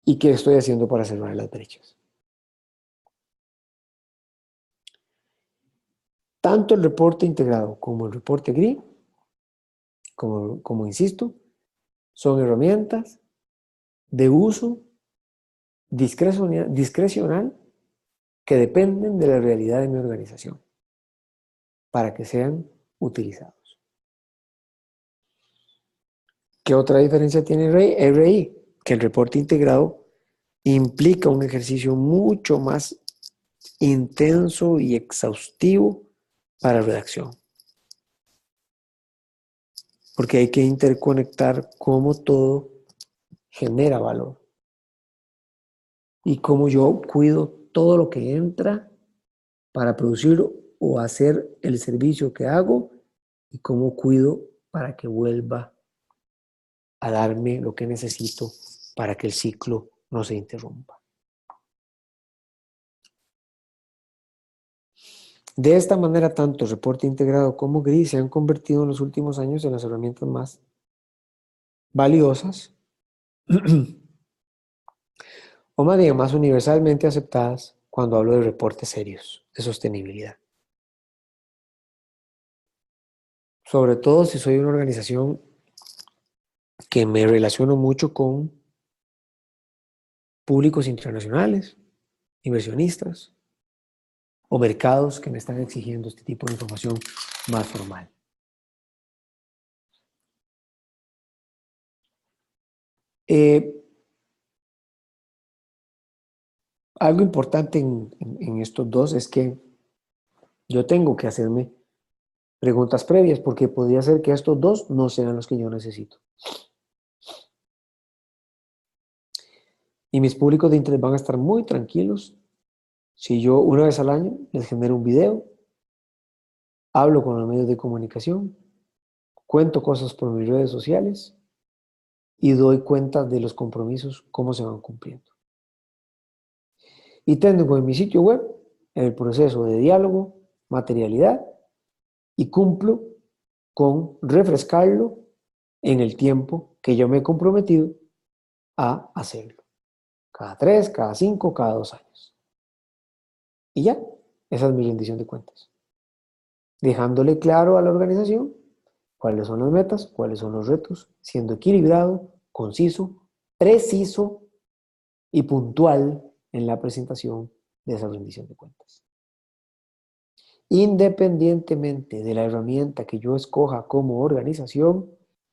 [SPEAKER 1] y qué estoy haciendo para cerrar las brechas. Tanto el reporte integrado como el reporte GRI, como insisto, son herramientas de uso discrecional que dependen de la realidad de mi organización para que sean utilizados. ¿Qué otra diferencia tiene RI? Que el reporte integrado implica un ejercicio mucho más intenso y exhaustivo para redacción. Porque hay que interconectar cómo todo genera valor y cómo yo cuido todo lo que entra para producir o hacer el servicio que hago y cómo cuido para que vuelva a darme lo que necesito para que el ciclo no se interrumpa. De esta manera, tanto reporte integrado como GRI se han convertido en los últimos años en las herramientas más valiosas o más bien más universalmente aceptadas cuando hablo de reportes serios de sostenibilidad. Sobre todo si soy una organización que me relaciono mucho con públicos internacionales, inversionistas o mercados que me están exigiendo este tipo de información más formal. Algo importante en estos dos es que yo tengo que hacerme preguntas previas porque podría ser que estos dos no sean los que yo necesito. Y mis públicos de interés van a estar muy tranquilos si yo una vez al año les genero un video, hablo con los medios de comunicación, cuento cosas por mis redes sociales y doy cuenta de los compromisos, cómo se van cumpliendo. Y tengo en mi sitio web el proceso de diálogo, materialidad y cumplo con refrescarlo en el tiempo que yo me he comprometido a hacerlo. Cada 3, cada 5, cada 2 años. Y ya, esa es mi rendición de cuentas. Dejándole claro a la organización cuáles son las metas, cuáles son los retos, siendo equilibrado, conciso, preciso y puntual en la presentación de esa rendición de cuentas. Independientemente de la herramienta que yo escoja como organización,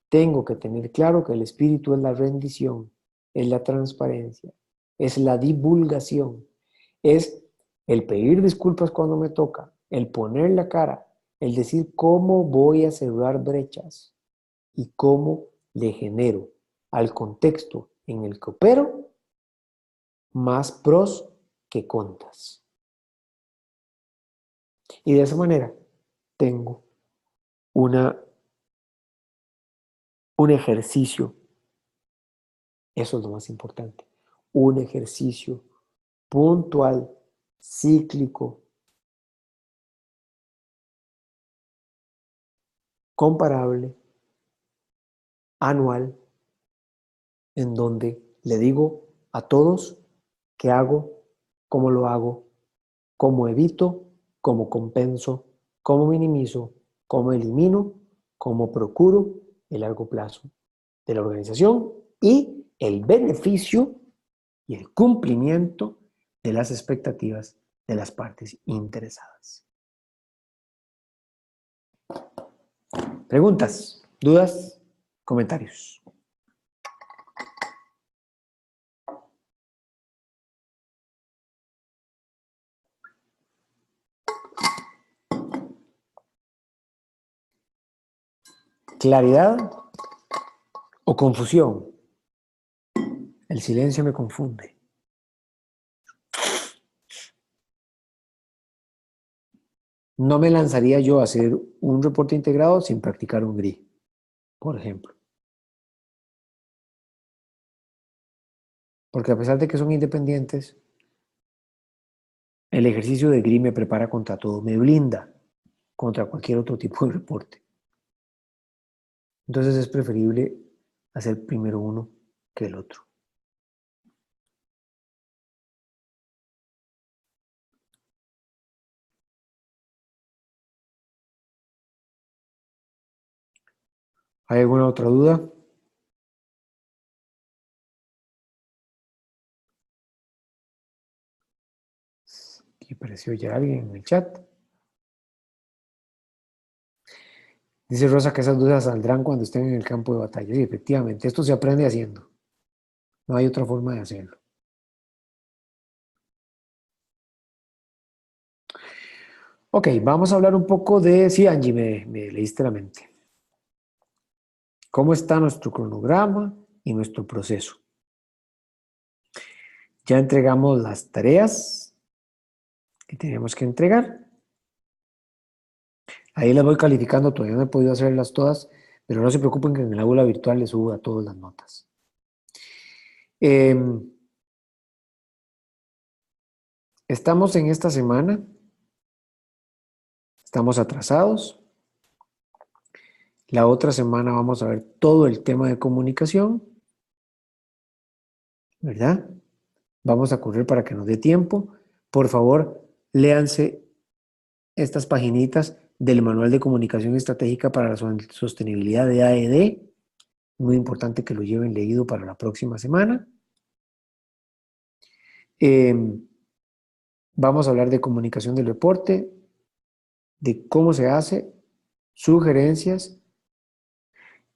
[SPEAKER 1] tengo que tener claro que el espíritu es la rendición, es la transparencia, es la divulgación, es el pedir disculpas cuando me toca, el poner la cara, el decir cómo voy a cerrar brechas y cómo le genero al contexto en el que opero más pros que contras. Y de esa manera tengo un ejercicio, eso es lo más importante, un ejercicio puntual, cíclico, comparable, anual, en donde le digo a todos qué hago, cómo lo hago, cómo evito, cómo compenso, cómo minimizo, cómo elimino, cómo procuro el largo plazo de la organización y el beneficio y el cumplimiento de las expectativas de las partes interesadas. ¿Preguntas, dudas, comentarios? ¿Claridad o confusión? El silencio me confunde. No me lanzaría yo a hacer un reporte integrado sin practicar un GRI, por ejemplo. Porque a pesar de que son independientes, el ejercicio de GRI me prepara contra todo, me blinda contra cualquier otro tipo de reporte. Entonces es preferible hacer primero uno que el otro. ¿Hay alguna otra duda? Aquí apareció ya alguien en el chat. Dice Rosa que esas dudas saldrán cuando estén en el campo de batalla. Sí, efectivamente, esto se aprende haciendo. No hay otra forma de hacerlo. Ok, vamos a hablar un poco de... Sí, Angie, me leíste la mente. ¿Cómo está nuestro cronograma y nuestro proceso? Ya entregamos las tareas que tenemos que entregar. Ahí las voy calificando, todavía no he podido hacerlas todas, pero no se preocupen que en el aula virtual les subo a todas las notas. Estamos en esta semana, estamos atrasados. La otra semana vamos a ver todo el tema de comunicación, ¿verdad? Vamos a correr para que nos dé tiempo. Por favor, léanse estas paginitas del Manual de Comunicación Estratégica para la Sostenibilidad de AED. Muy importante que lo lleven leído para la próxima semana. Vamos a hablar de comunicación del reporte, de cómo se hace, sugerencias,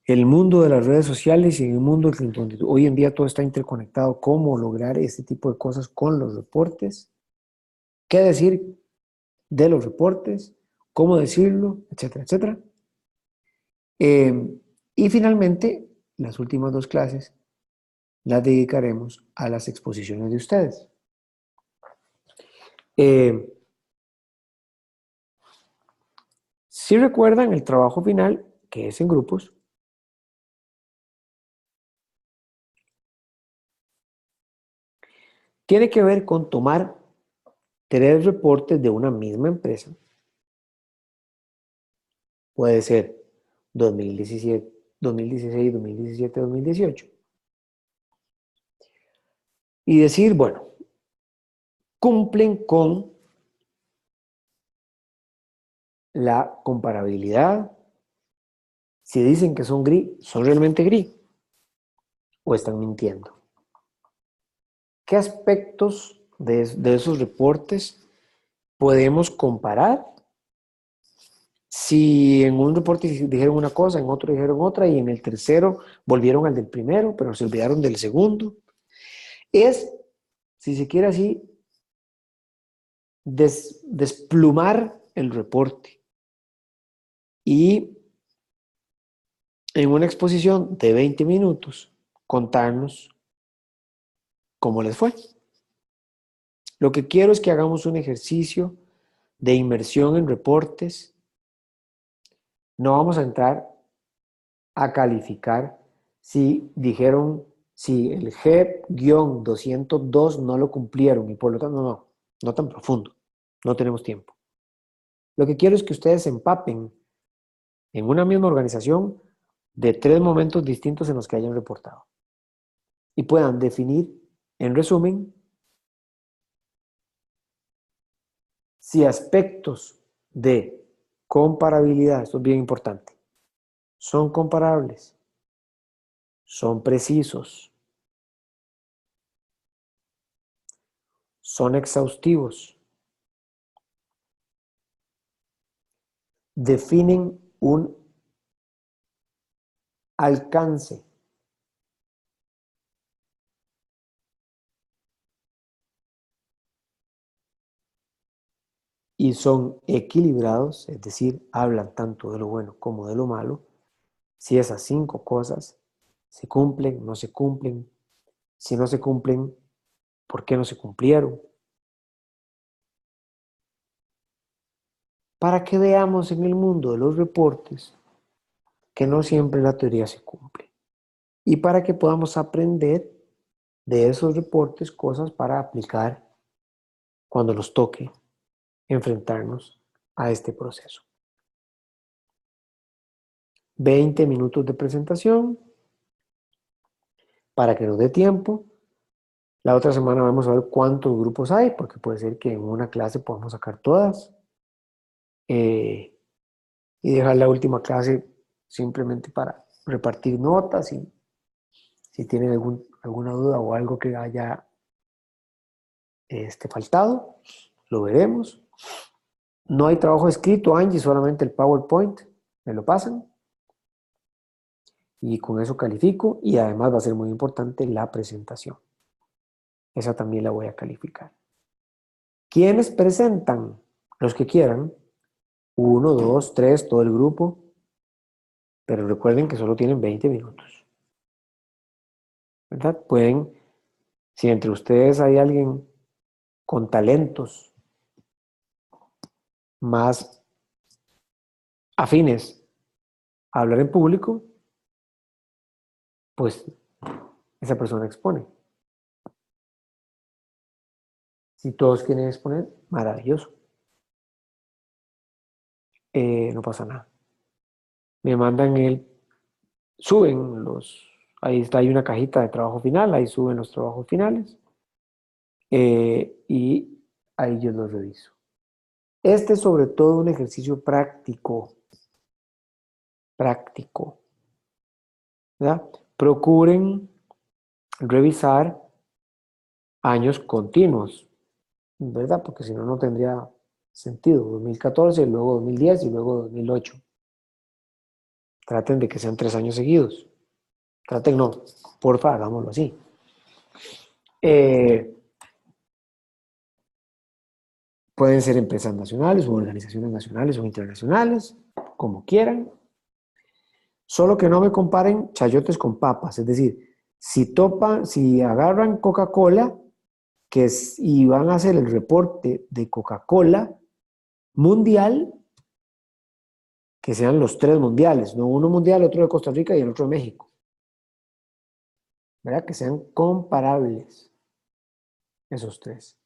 [SPEAKER 1] el mundo de las redes sociales y en el mundo donde hoy en día todo está interconectado, cómo lograr este tipo de cosas con los reportes, qué decir de los reportes, cómo decirlo, etcétera, etcétera. Y finalmente, las últimas dos clases las dedicaremos a las exposiciones de ustedes. Si recuerdan el trabajo final, que es en grupos, tiene que ver con tomar 3 reportes de una misma empresa. Puede ser 2017, 2016, 2017, 2018. Y decir, bueno, cumplen con la comparabilidad. Si dicen que son gris, ¿son realmente gris? ¿O están mintiendo? ¿Qué aspectos de esos reportes podemos comparar Si en un reporte dijeron una cosa, en otro dijeron otra, y en el tercero volvieron al del primero, pero se olvidaron del segundo. Es, si se quiere así, desplumar el reporte. Y en una exposición de 20 minutos, contarnos cómo les fue. Lo que quiero es que hagamos un ejercicio de inmersión en reportes. No vamos a entrar a calificar si dijeron, si el GEP-202 no lo cumplieron y por lo tanto no tan profundo, no tenemos tiempo. Lo que quiero es que ustedes se empapen en una misma organización de 3 momentos distintos en los que hayan reportado y puedan definir, en resumen, si aspectos de comparabilidad, esto es bien importante, son comparables, son precisos, son exhaustivos, definen un alcance y son equilibrados, es decir, hablan tanto de lo bueno como de lo malo. Si esas 5 cosas se cumplen, no se cumplen, si no se cumplen, ¿por qué no se cumplieron? Para que veamos en el mundo de los reportes que no siempre la teoría se cumple. Y para que podamos aprender de esos reportes cosas para aplicar cuando nos toque enfrentarnos a este proceso. 20 minutos de presentación para que nos dé tiempo. La otra semana vamos a ver cuántos grupos hay, porque puede ser que en una clase podamos sacar todas. Y dejar la última clase simplemente para repartir notas y si tienen alguna duda o algo que haya faltado, lo veremos. No hay trabajo escrito, Angie, solamente el PowerPoint. Me lo pasan. Y con eso califico y además va a ser muy importante la presentación. Esa también la voy a calificar. ¿Quiénes presentan? Los que quieran. 1, 2, 3, todo el grupo. Pero recuerden que solo tienen 20 minutos. ¿Verdad? Pueden, si entre ustedes hay alguien con talentos más afines a hablar en público, pues esa persona expone. Si todos quieren exponer, maravilloso. No pasa nada. Me mandan suben ahí está, hay una cajita de trabajo final, ahí suben los trabajos finales y ahí yo los reviso. Este es sobre todo un ejercicio práctico, ¿verdad? Procuren revisar años continuos, ¿verdad? Porque si no, no tendría sentido. 2014, luego 2010 y luego 2008. Traten de que sean 3 años seguidos. Traten, no, porfa, hagámoslo así. Pueden ser empresas nacionales o organizaciones nacionales o internacionales, como quieran. Solo que no me comparen chayotes con papas. Es decir, si agarran Coca-Cola y van a hacer el reporte de Coca-Cola mundial, que sean los 3 mundiales, no uno mundial, otro de Costa Rica y el otro de México. ¿Verdad? Que sean comparables esos 3.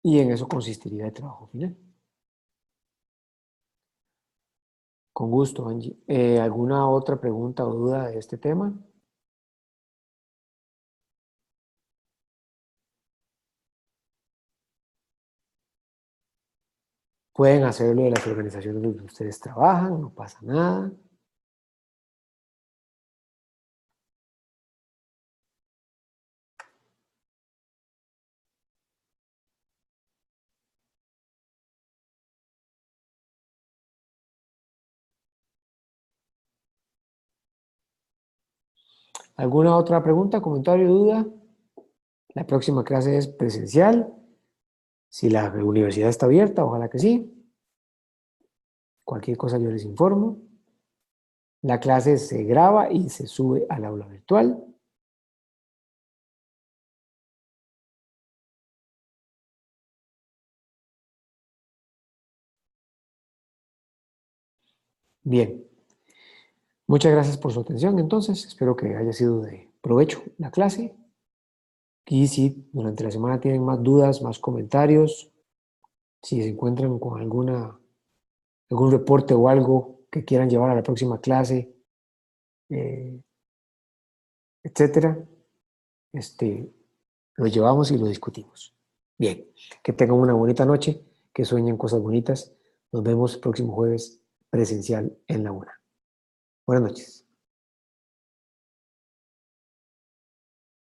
[SPEAKER 1] Y en eso consistiría el trabajo final. Con gusto, Angie. ¿Alguna otra pregunta o duda de este tema? Pueden hacerlo de las organizaciones donde ustedes trabajan, no pasa nada. ¿Alguna otra pregunta, comentario, duda? La próxima clase es presencial. Si la universidad está abierta, ojalá que sí. Cualquier cosa yo les informo. La clase se graba y se sube al aula virtual. Bien. Muchas gracias por su atención, entonces. Espero que haya sido de provecho la clase. Y si durante la semana tienen más dudas, más comentarios, si se encuentran con algún reporte o algo que quieran llevar a la próxima clase, eh, etcétera, lo llevamos y lo discutimos. Bien, que tengan una bonita noche, que sueñen cosas bonitas. Nos vemos el próximo jueves presencial en la 1. Buenas noches.